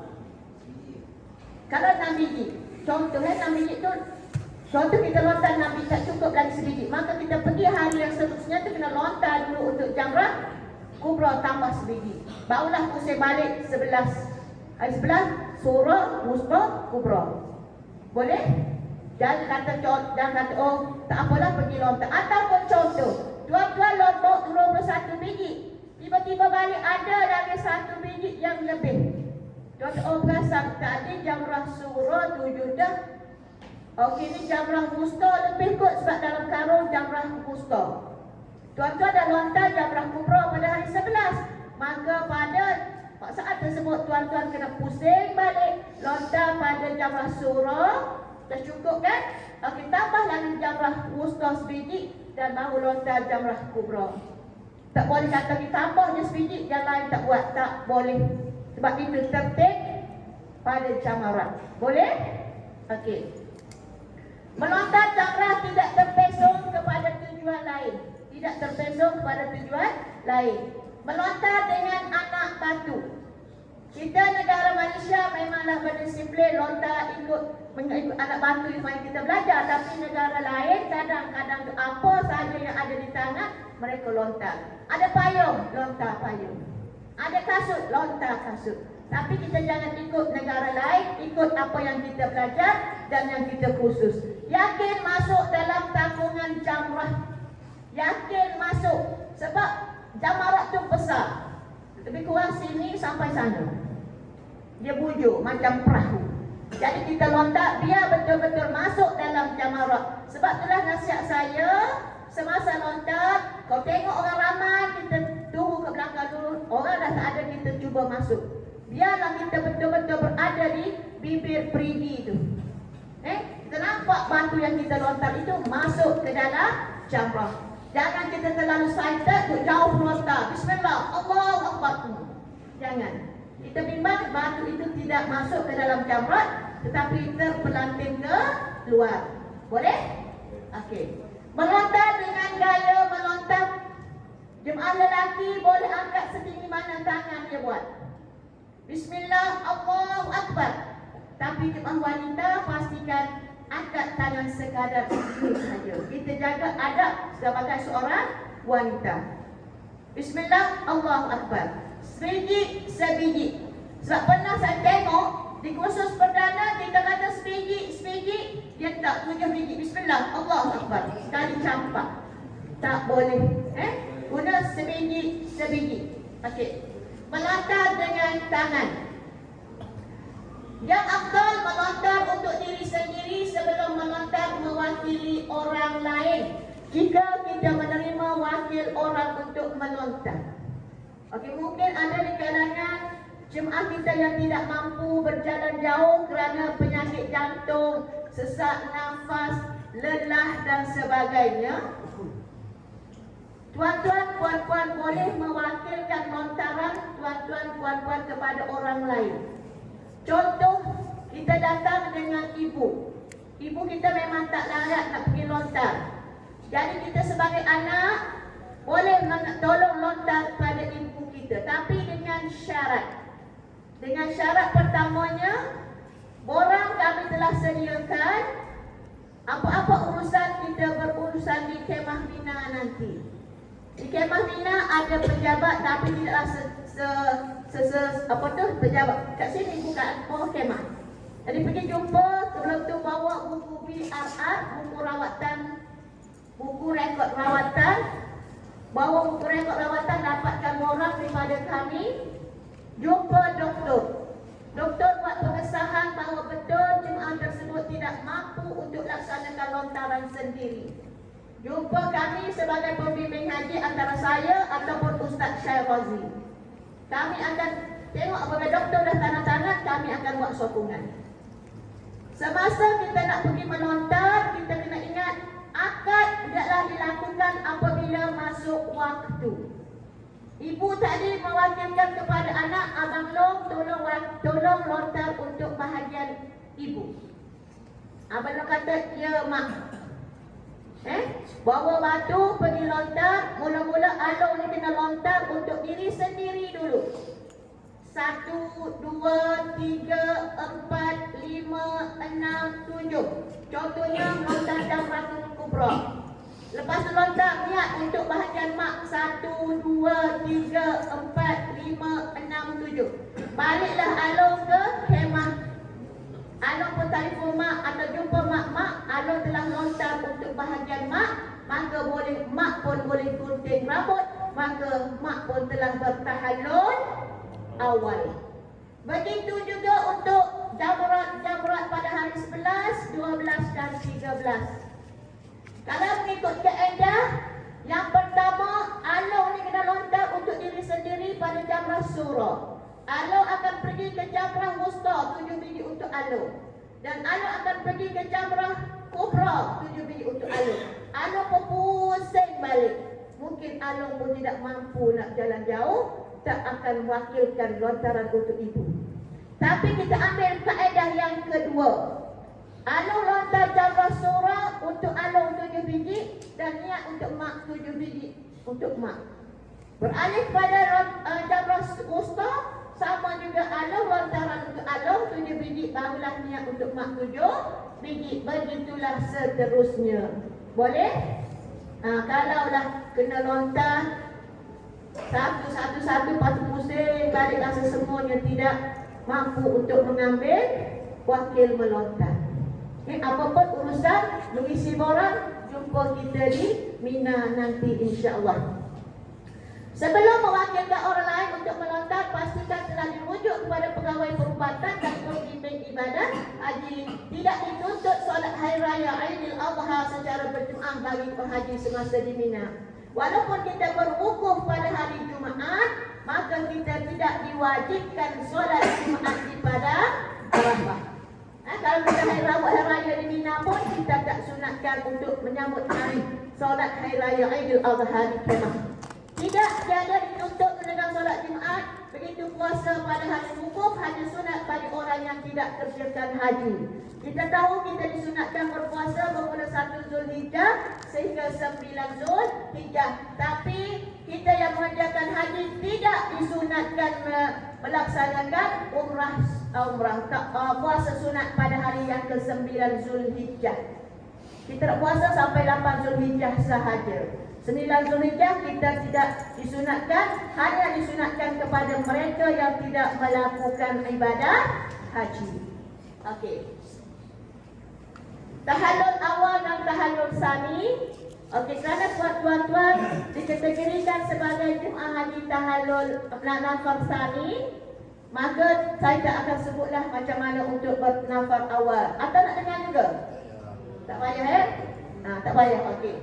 Kalau 6 biji, contoh 6 biji tu, contoh kita lontar 6 biji, tak cukup lagi sebiji, maka kita pergi hari yang seterusnya tu kena lontar dulu untuk jamrah kubra tambah sebiji. Barulah pusing balik 11. Hari 11 surah, wusta, kubra. Boleh? Dan kata tak apalah pergi lontar. Ataupun contoh, tuan-tuan lontar 21 biji, tiba-tiba balik ada lagi 1 biji yang lebih. Tuan-tuan perasan tadi jamrah surah 7 dah. Okey, ni jamrah wusta lebih kot sebab dalam karung jamrah wusta. Tuan-tuan dah lontar jamrah kubra pada hari 11. Maka pada saat tersebut tuan-tuan kena pusing balik, lontar pada jamrah surah. Dah cukup kan? Okey, tambah lagi jamrah wusta sebiji dan baru lontar jamrah kubra. Tak boleh kata ditambah je sebiji, yang lain tak buat. Tak boleh. Sebab itu tertib pada jamarat. Boleh? Okey. Melontar jamrah tidak terpesong kepada tujuan lain. Tidak terpesong kepada tujuan lain. Melontar dengan anak batu. Kita negara Malaysia memanglah berdisiplin lontar mengikut anak batu yang mana kita belajar. Tapi negara lain kadang-kadang apa sahaja yang ada di tangan mereka lontar. Ada payung, lontar payung. Ada kasut, lontar kasut. Tapi kita jangan ikut negara lain, ikut apa yang kita belajar dan yang kita khusus. Yakin masuk dalam tanggungan jamrah. Yakin masuk. Sebab jamarat tu besar. Lebih kurang sini sampai sana. Dia bujur macam perahu. Jadi kita lontar, biar betul-betul masuk dalam jamarat. Sebab itulah nasihat saya, semasa lontar, kau tengok orang ramai, kita tunggu ke belakang dulu. Orang dah tak ada, kita cuba masuk. Biarlah kita betul-betul berada di bibir perigi itu. Kita nampak batu yang kita lontar itu masuk ke dalam jamrah. Jangan kita terlalu excited untuk jauh melontar. Bismillah, Allahu Akbar. Jangan. Kita bimbang batu itu tidak masuk ke dalam jamrah, tetapi terpelanting ke luar. Boleh? Okey. Melontar dengan gaya melontar. Jemaah lelaki boleh angkat setinggi mana tangan dia buat. Bismillah, Allahu Akbar. Tapi jemaah wanita pastikan angkat tangan sekadar ini saja. Kita jaga adab sebagai seorang wanita. Bismillah, Allahu Akbar. Sebiji. Sebab pernah saya tengok di kursus perdana kita kata sebiji, dia tak 7 biji. Bismillah, Allahu Akbar. Sekali campak. Tak boleh. Guna sebiji. Okey. Melontar dengan tangan. Yang afdal melontar untuk diri sendiri sebelum melontar mewakili orang lain. Jika kita menerima wakil orang untuk melontar. Okey, mungkin ada di kalangan jemaah kita yang tidak mampu berjalan jauh kerana penyakit jantung, sesak nafas, lelah dan sebagainya. Tuan-tuan, puan-puan boleh mewakilkan lontaran tuan-tuan, puan-puan kepada orang lain. Contoh, kita datang dengan ibu. Ibu kita memang tak layak nak pergi lontar. Jadi kita sebagai anak boleh tolong lontar pada ibu kita. Tapi dengan syarat. Dengan syarat pertamanya, borang kami telah sediakan apa-apa urusan kita berurusan di Kemah Mina nanti. Di Kemah Mina ada pejabat tapi tidaklah pejabat kat sini bukan bawah kemah. Jadi pergi jumpa, sebelum tu bawa buku BRR, buku rawatan, buku rekod rawatan. Bawa buku rekod rawatan, dapatkan borang daripada kami. Jumpa doktor. Doktor buat pengesahan bahawa betul jemaah tersebut tidak mampu untuk laksanakan lontaran sendiri. Jumpa kami sebagai pembimbing haji antara saya ataupun Ustaz Syarazi. Kami akan tengok apabila doktor dah tanda tangan, kami akan buat sokongan. Semasa kita nak pergi melontar, kita kena ingat akad tidaklah dilakukan apabila masuk waktu. Ibu tadi mewakilkan kepada anak, Abang Long tolong lontar untuk bahagian ibu. Abang Long kata, ya mak. Bawa batu pergi lontar. Mula-mula Along ni kena lontar untuk diri sendiri dulu. 1, 2, 3, 4, 5, 6, 7. Contohnya lontar Jamratul Kubra. Lepas tu lontar niat untuk bahagian mak. 1, 2, 3, 4, 5, 6, 7. Baliklah Along ke khemah. Along pun telefon mak atau jumpa mak-mak. Along telah lontar untuk bahagian mak. Maka mak pun boleh gunting rambut. Maka mak pun telah bertahallul awal. Begitu juga untuk jamrat pada hari 11, 12 dan 13. Kalau mengikut kaedah, yang pertama, Along ni kena lontar untuk diri sendiri pada jamrah surah. Along akan pergi ke jamrah wusta, 7 biji untuk Along. Dan Along akan pergi ke jamrah kubra, 7 biji untuk Along. Along pun pusing balik. Mungkin Along pun tidak mampu nak jalan jauh. tak akan mewakilkan lontaran untuk ibu. Tapi kita ambil kaedah yang kedua. Alung lontar jamrah surah untuk alung 7 biji dan niat untuk mak 7 biji untuk mak. Beralih pada jamrah wusta, sama juga alung lontaran untuk alung 7 biji, barulah niat untuk mak 7 biji. Begitulah seterusnya. Boleh? Kalaulah kena lontar satu-satu lepas tu pusing balik rasa semuanya tidak mampu untuk mengambil, wakil melontar. Apa pun urusan mengisi borang, jumpa kita di Mina nanti insya-Allah. Sebelum mewakilkan orang lain untuk melontar, pastikan telah dirujuk kepada pegawai perubatan dan pembimbing ibadat haji. Tidak dituntut solat hari raya Aidil Adha secara berjemaah bagi pehaji semasa di Mina. Walaupun kita berwukuf pada hari Jumaat, maka kita tidak diwajibkan solat Jumaat di padang Arafah. Kalau kita hari raya di Mina pun, kita tak sunatkan untuk menyambut hari solat hari raya Aidil Adha di kemah. Tidak tiada dituntut dengan solat Jumaat. Begitu puasa pada hari wukuf hanya sunat bagi orang yang tidak kerjakan haji. Kita tahu kita disunatkan berpuasa bermula 1 Zulhijjah sehingga 9 Zulhijjah. Tapi kita yang mengerjakan haji tidak disunatkan melaksanakan umrah puasa sunat pada hari yang ke-9 Zulhijjah. Kita puasa sampai 8 Zulhijjah sahaja. 9 Zulhijjah kita tidak disunatkan, hanya disunatkan kepada mereka yang tidak melakukan ibadah haji. Okey. Tahallul awal dan tahallul sani. Okey, kerana tuan-tuan dikategorikan sebagai jemaah haji tahallul nafar sani, maka saya tak akan sebutlah macam mana untuk bernafar awal. Atau nak dengar juga? Tak payah tak payah. Okey.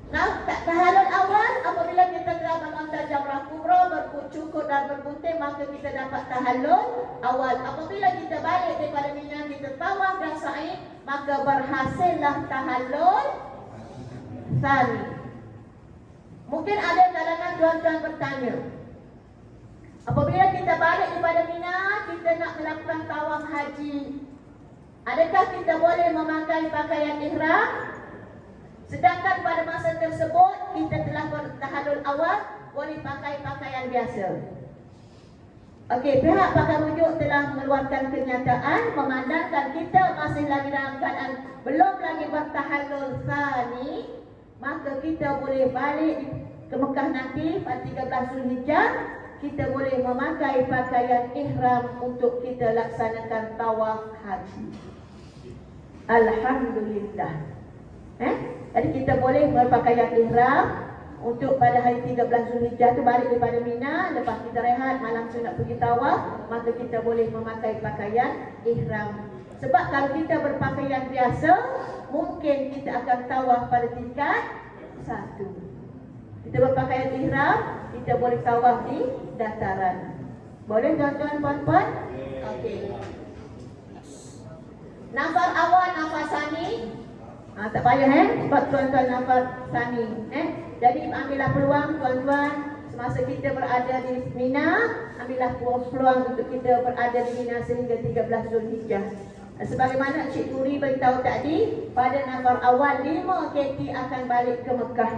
Nah, tahallul awal apabila kita telah melontar jamrah kubra, bercukur dan berbunting, maka kita dapat tahallul awal. Apabila kita balik daripada Mina, kita tawaf dan sa'i, maka berhasillah tahallul tsani. Mungkin ada kalangan tuan-tuan bertanya, apabila kita balik daripada Mina, kita nak melakukan tawaf haji, adakah kita boleh memakai pakaian ihram? Sedangkan pada masa tersebut kita telah bertahallul awal, boleh pakai pakaian biasa. Okey, pihak pakar rujuk telah mengeluarkan kenyataan memandangkan kita masih lagi dalam keadaan belum lagi bertahallul tsani, maka kita boleh balik ke Mekah nanti pada 13 Zulhijjah, kita boleh memakai pakaian ihram untuk kita laksanakan tawaf haji. Alhamdulillah. Jadi kita boleh berpakaian ihram untuk pada hari 13 Zulhijjah tu balik daripada Mina, lepas kita rehat malam tu nak pergi tawaf, maka kita boleh memakai pakaian ihram. Sebab kalau kita berpakaian biasa, mungkin kita akan tawaf pada tingkat 1. Kita berpakaian ihram, kita boleh tawaf di dataran. Boleh tuan-tuan puan-puan? Okey. Nafar awal, nafar sani. Tak payah sebab tuan-tuan nafar sani. Jadi ambillah peluang tuan-tuan semasa kita berada di Mina, ambillah peluang untuk kita berada di Mina sehingga 13 Zulhijjah. Sebagaimana Cik Turi beritahu tadi, pada nafar awal 5 KT akan balik ke Mekah.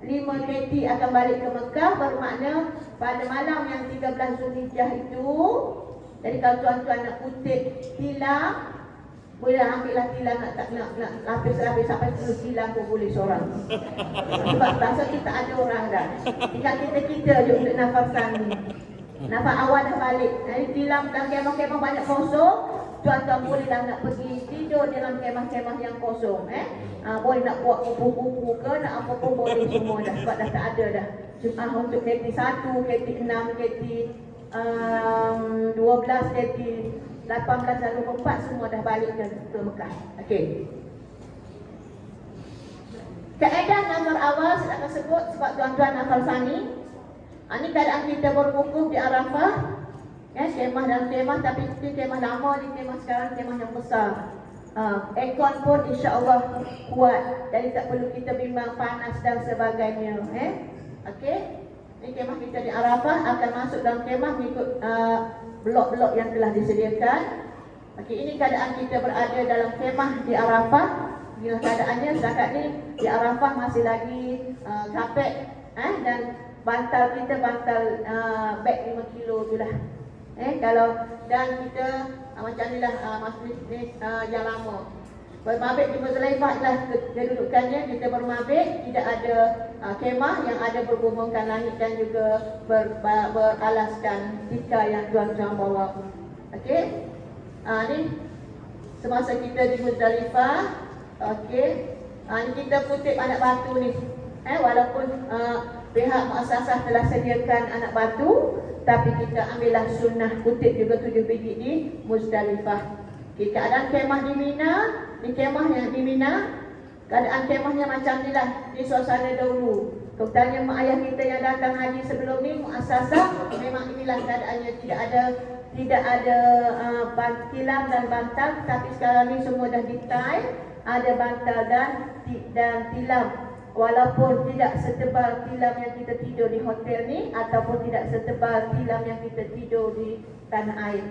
5 KT akan balik ke Mekah, bermakna pada malam yang 13 Zulhijjah itu. Jadi kalau tuan-tuan nak kutip tilam, boleh ambillah tilam, nak lapis-lapis sampai 10 tilam pun boleh seorang. Sebab rasa kita ada orang dah. Tinggal kita je untuk nafas sani. Nafas awal dah balik. Jadi tilam dalam kemah-kemah banyak kosong, tuan-tuan boleh dah nak pergi tidur dalam kemah-kemah yang kosong. Boleh nak buat kupu-kupu ke, nak apa pun boleh semua dah. Sebab dah tak ada dah. Untuk KT 1, KT 6, KT 12, KT 18 dan 24 semua dah balik ke Mekah. Okey. Kaedah nafar awal saya akan sebut sebab tuan-tuan nafar sani. Ini keadaan kita berwukuf di Arafah. Kemah dalam kemah, tapi ini kemah lama, ni kemah sekarang kemah yang besar. Aircon pun insya-Allah kuat. Jadi tak perlu kita bimbang panas dan sebagainya. Okey. Ini kemah kita di Arafah akan masuk dalam kemah mengikut blok-blok yang telah disediakan. Okey, ini keadaan kita berada dalam kemah di Arafah. Inilah keadaannya setakat ni di Arafah masih lagi kapek dan bantal kita bantal beg 5 kilo tu lah. Kalau dan kita macam ni lah masjid ni yang lama. Bermabit di Muzdalifah lah kedudukannya, kita bermabit, tidak ada kemah yang ada berhubungkan langit dan juga beralaskan tikar yang tuan-tuan bawa. Okey. Ni semasa kita di Muzdalifah. Okey. Ni kita kutip anak batu ni. Walaupun pihak muassasah telah sediakan anak batu, tapi kita ambillah sunnah kutip juga 7 biji di Muzdalifah. Okay, keadaan kemah di Mina, di kemah yang di Mina, keadaan kemahnya macam ni lah, di suasana dahulu. Kalau tanya mak ayah kita yang datang haji sebelum ni, muassasah, memang inilah keadaannya, tidak ada tilam dan bantal, tapi sekarang ni semua dah detail, ada bantal dan tilam. Walaupun tidak setebal tilam yang kita tidur di hotel ni, ataupun tidak setebal tilam yang kita tidur di tanah air.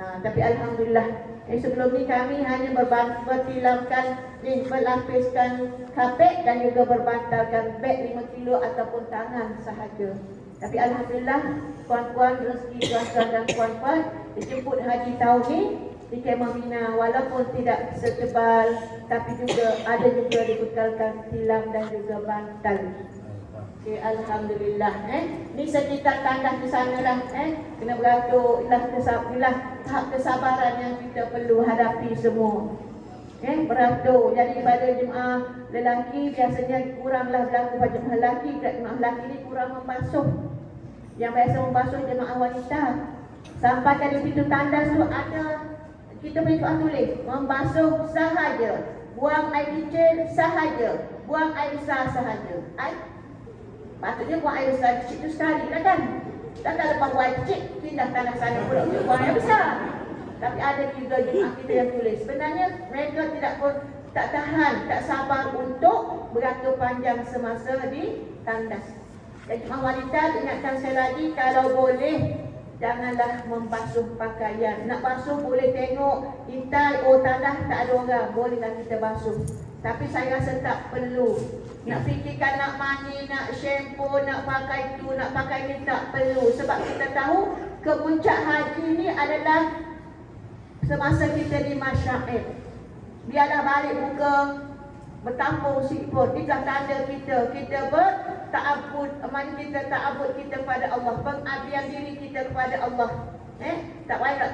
Tapi alhamdulillah, sebelum ni kami hanya berlapiskan kapet dan juga berbantalkan beg 5 kilo ataupun tangan sahaja. Tapi alhamdulillah, puan-puan, rezeki tuan-tuan dan puan-puan dijemput haji tahun ni di kemah Mina, walaupun tidak setebal, tapi juga ada juga dibekalkan tilam dan juga bantal. Okay, alhamdulillah. Ni sekitar tandas di sana lah. Kena beratur, ialah tahap kesabaran yang kita perlu hadapi semua. Beratur. Jadi pada jemaah lelaki biasanya kuranglah berlaku pada jemaah lelaki. Jemaah lelaki ni kurang membasuh. Yang biasa membasuh jemaah wanita. Sampai ke pintu tandas tu ada, kita punya doa tulis, membasuh sahaja, buang air kecil sahaja, buang air besar sahaja. Patutnya buang air besar kecil tu sekali lah kan. Dan kalau buang air kecil, pindah tanah sana pula untuk buang air besar. Tapi ada juga jemaah kita yang tulis, sebenarnya mereka tak tahan, tak sabar untuk beratur panjang semasa di tandas. Dan jemaah wanita, ingatkan saya lagi, kalau boleh janganlah membasuh pakaian. Nak basuh boleh tengok intai, tandas tak ada orang, bolehlah kita basuh. Tapi saya rasa tak perlu. Nak fikirkan nak mandi, nak shampoo, nak pakai tu, nak pakai ni, tak perlu. Sebab kita tahu kepuncak haji ni adalah semasa kita di masyarakat. Biarlah balik muka bertampung sikit, itulah tanda kita berta'abud, kita ta'abud kita kepada Allah, pengabdian diri kita kepada Allah. Tak payah nak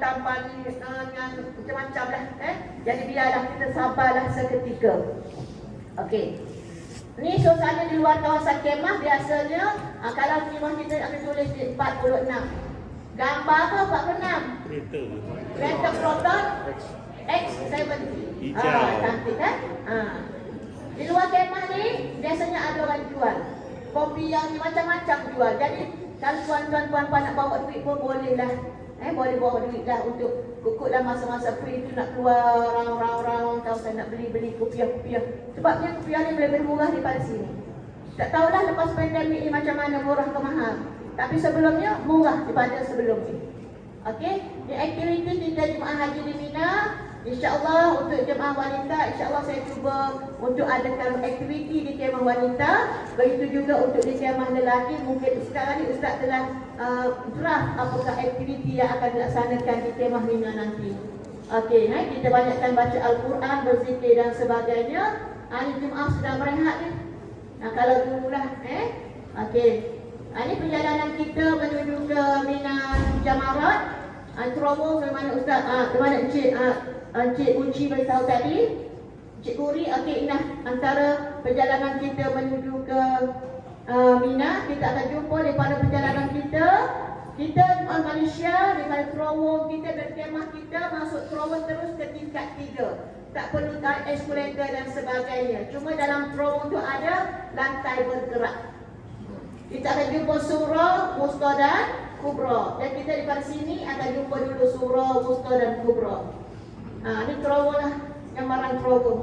tampal ni macam-macam lah. Jadi biarlah kita sabarlah seketika. Okey. Ni suasana di luar kawasan kemah biasanya kalau kemah kita akan tulis di 46. Gambar apa 46? Kereta Proton X70. Cantik kan? Di luar kemah ni biasanya ada orang jual. Kopi yang macam-macam jual. Jadi kalau tuan-tuan nak bawa duit pun boleh lah. Boleh bawa duit lah untuk kukutlah masa-masa free tu nak keluar orang-orang kawasan nak beli kopiah-kopiah. Sebabnya kopiah ni lebih murah daripada sini. Tak tahulah lepas pandemik ni macam mana, murah ke mahal. Tapi sebelumnya murah daripada sebelum ni. Okey, di aktiviti kita jemaah haji di Mina, insya-Allah untuk jemaah wanita, insya-Allah saya cuba untuk adakan aktiviti di kemah wanita, begitu juga untuk di kemah lelaki. Mungkin sekarang ni ustaz telah draft apakah aktiviti yang akan dilaksanakan di kemah Mina nanti. Okey, kita banyakkan baca Al-Quran, berzikir dan sebagainya. Hari Jumaat sudah berehat ni. Kalau dululah okey. Ini perjalanan kita menuju ke Mina Jamarat. Terowong ke mana ustaz? Ke mana Encik Uci beritahu tadi, Encik Guri. Okey, ini antara perjalanan kita menuju ke Mina. Kita akan jumpa daripada perjalanan kita di Malaysia, daripada terowong kita dan kemah kita masuk terowong terus ke tingkat 3. Tak perlu naik eskalator dan sebagainya. Cuma dalam terowong tu ada lantai bergerak. Kita akan jumpa surah, wusta dan kubra. Dan kita daripada sini akan jumpa dulu surah, wusta dan kubra. Ini terowong lah, gambaran terowong.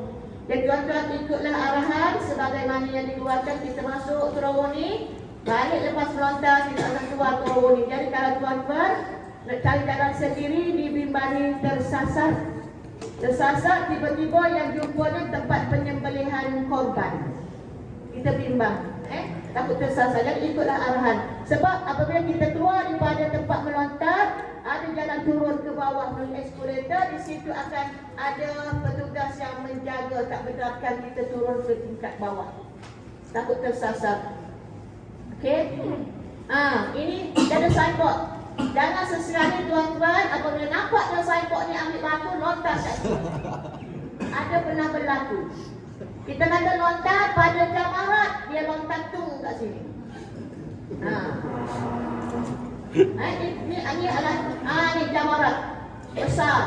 Dan tuan-tuan ikutlah arahan sebagaimana yang dikeluarkan. Kita masuk terowong ni, Balik lepas melontar tidak akan keluar bawah ni. Jadi kalau tuan-tuan nak cari jalan sendiri di bimbang tersasar, tiba-tiba yang jumpa ni tempat penyembelihan korban. Kita bimbang, takut tersasar. Jadi ikutlah arahan. Sebab apabila kita keluar daripada tempat melontar, ada jalan turun ke bawah melalui eskalator. Di situ akan ada petugas yang menjaga tak benarkan kita turun ke tingkat bawah. Takut tersasar. Okey. Ini ada signboard. Jangan sesekali tuan-tuan apabila nampak ada signboard ni ambil batu lontar kat sini. Ada pernah berlaku. Kita kata lontar pada jamarat, dia lontar tung kat sini. Ini adalah ni jamarat besar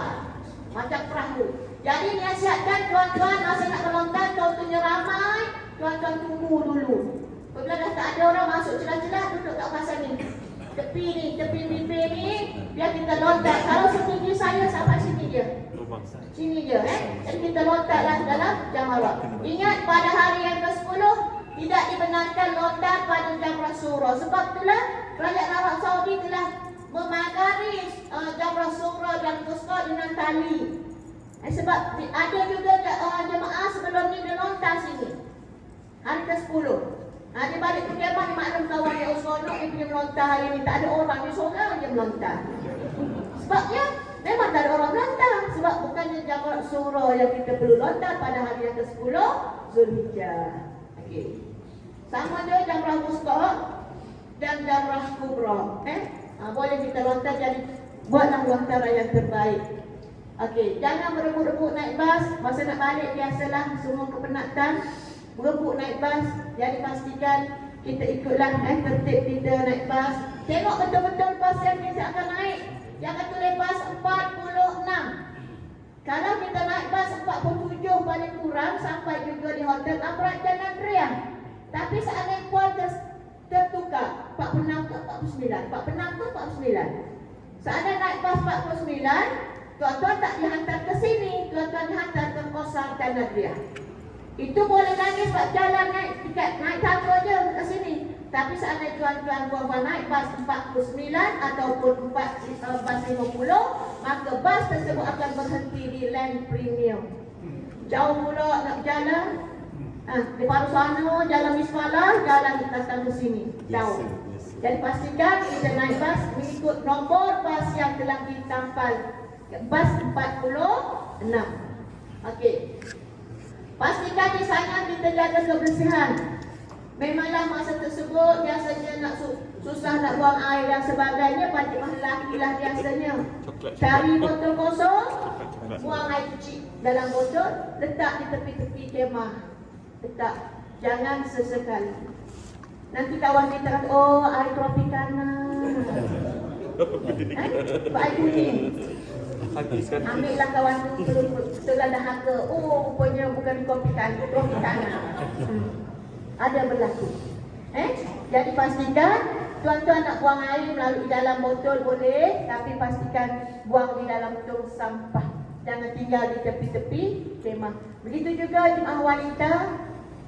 macam perahu. Jadi nasihatkan tuan-tuan masa nak melontar, contohnya ramai, tuan-tuan tunggu dulu. Apabila dah tak ada orang masuk celah-celah, duduk kat kawasan ni. Tepi pipi ni, biar kita lontar. Kalau setinggi saya sampai sini je. Sini je, Jadi kita lontarlah dalam jamarat. Ingat pada hari yang ke-10 tidak dibenarkan lontar pada Jamrah Sughra. Sebab itulah Kerajaan Arab Saudi telah memagari Jamrah Sughra dan Wusta dengan tali. Sebab ada juga jemaah sebelum ni dia lontar sini. Hari ke-10. Dia balik ke kemah, dia maklum kawan dia seronok, dia pergi melontar hari ni. Tak ada orang, dia seorang je melontar. Sebabnya memang tak ada orang melontar. Sebab bukannya Jamrah Sughra yang kita perlu lontar pada hari yang ke-10 Zulhijjah. Okey. Sama je Jamrah Wusta dan Jamrah Kubra. Boleh kita lontar, jadi buatlah lontaran yang terbaik. Okey, jangan berebut-rebut naik bas. Masa nak balik biasalah semua kepenatan. Berebut naik bas, jadi pastikan kita ikutlah tertib kita naik bas. Tengok betul-betul bas yang kita akan naik. Jangan tulis bas 46. Kalau kita naik bas 47 paling kurang sampai juga di Hotel Amrat dan Andrea. Tapi seandainya kual tertukar 46 ke 49, 46 ke 49. Seandainya naik bas 49, tuan-tuan tak dihantar ke sini, tuan-tuan dihantar ke Kosar dan Andrea. Itu boleh lagi sebab jalan naik tiket, naik tangga je ke sini. Tapi seandainya tuan-tuan puan-puan naik bas 49 ataupun bas 50, maka bas tersebut akan berhenti di Land Premium. Jauh pula nak jalan, di Paru Sana, jalan Misfalah, jalan datang ke sini, jauh. Jadi pastikan kita naik bas mengikut nombor bas yang telah ditampal, bas 46. Okey. Pastikan di sana kita jaga kebersihan. Memanglah masa tersebut biasanya nak susah nak buang air dan sebagainya, pada lelaki lah biasanya. Cari botol kosong, buang air kecil dalam botol, letak di tepi-tepi kemah. Letak, jangan sesekali. Nanti kawan kita kata, oh air Tropicana. Air kuning. Ambillah kawan tu, setelah dah harga. Oh, rupanya bukan Tropicana. Ada berlaku. Jadi pastikan tuan-tuan nak buang air melalui dalam botol boleh, tapi pastikan buang di dalam tong sampah. Jangan tinggal di tepi-tepi kemah. Begitu juga jemaah wanita,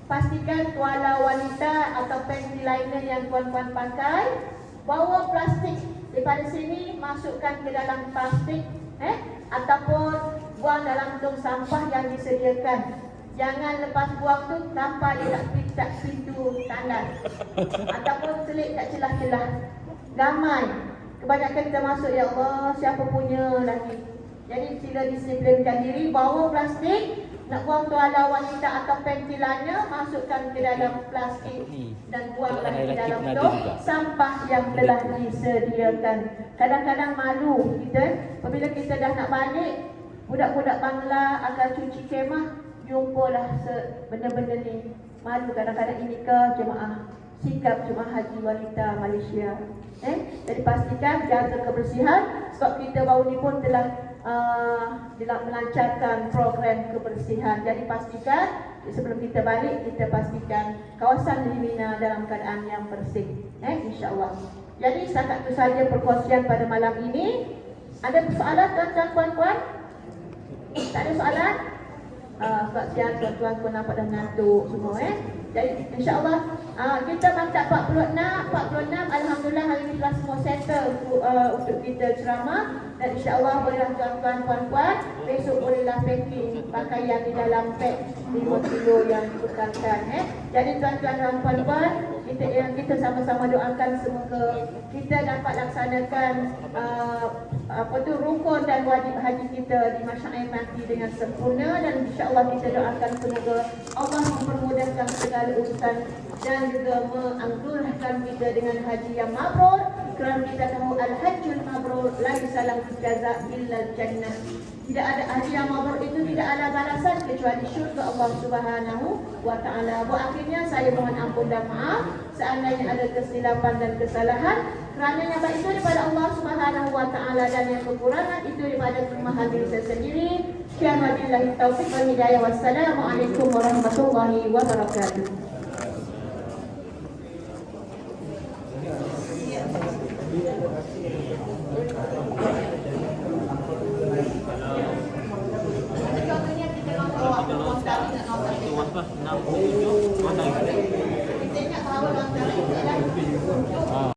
pastikan tuala wanita atau panty liner yang tuan-tuan pakai, bawa plastik daripada sini, masukkan ke dalam plastik, ataupun buang dalam tong sampah yang disediakan. Jangan lepas buang tu tanpa dia tak pintu tandas ataupun selit kat celah-celah. Ramai. Kebanyakan kita masuk, ya Allah, siapa punya lagi. Jadi sila disiplinkan diri, bawa plastik, nak buang tuala wanita atau panty liner, masukkan ke dalam plastik dan buanglah ke dalam tong sampah yang telah disediakan. Kadang-kadang malu kita apabila kita dah nak balik, budak-budak Bangla akan cuci kemah, jumpalah benda-benda ni. Malu kadang-kadang. Ini ke jemaah, sikap jemaah haji wanita Malaysia. Jadi pastikan jaga kebersihan, sebab kita baru ni pun telah melancarkan program kebersihan. Jadi pastikan sebelum kita balik, kita pastikan kawasan di Mina dalam keadaan yang bersih, insya-Allah. Jadi setakat itu saja perkongsian pada malam ini. Ada soalan tuan-tuan puan-puan? Tak ada soalan? Sebab siang tuan-tuan pun nampak dah ngantuk semua. Jadi insya-Allah kita baca 46 alhamdulillah hari ini telah semua settle untuk kita ceramah, dan insya-Allah bolehlah tuan-tuan puan-puan besok bolehlah packing pakaian di dalam pack 5 kilo yang dibekalkan. Jadi tuan-tuan dan puan-puan, kita sama-sama doakan semoga kita dapat laksanakan rukun dan wajib haji kita di Masyarakat Mati dengan sempurna, dan insya-Allah kita doakan semoga Allah mempermudahkan segala urusan dan juga menganugerahkan kita dengan haji yang mabrur, kerana kita tahu al-hajjul mabrur la yusalam jaza illa jannah. Tidak ada haji yang mabrur itu tidak ada balasan kecuali syurga Allah Subhanahu wa taala. Akhirnya saya mohon ampun dan maaf seandainya ada kesilapan dan kesalahan, kerana yang baik itu daripada Allah Subhanahu wa taala dan yang kekurangan itu daripada kemahan diri saya sendiri. Sekian wabillahi taufiq wal hidayah. Wassalamualaikum warahmatullahi wabarakatuh.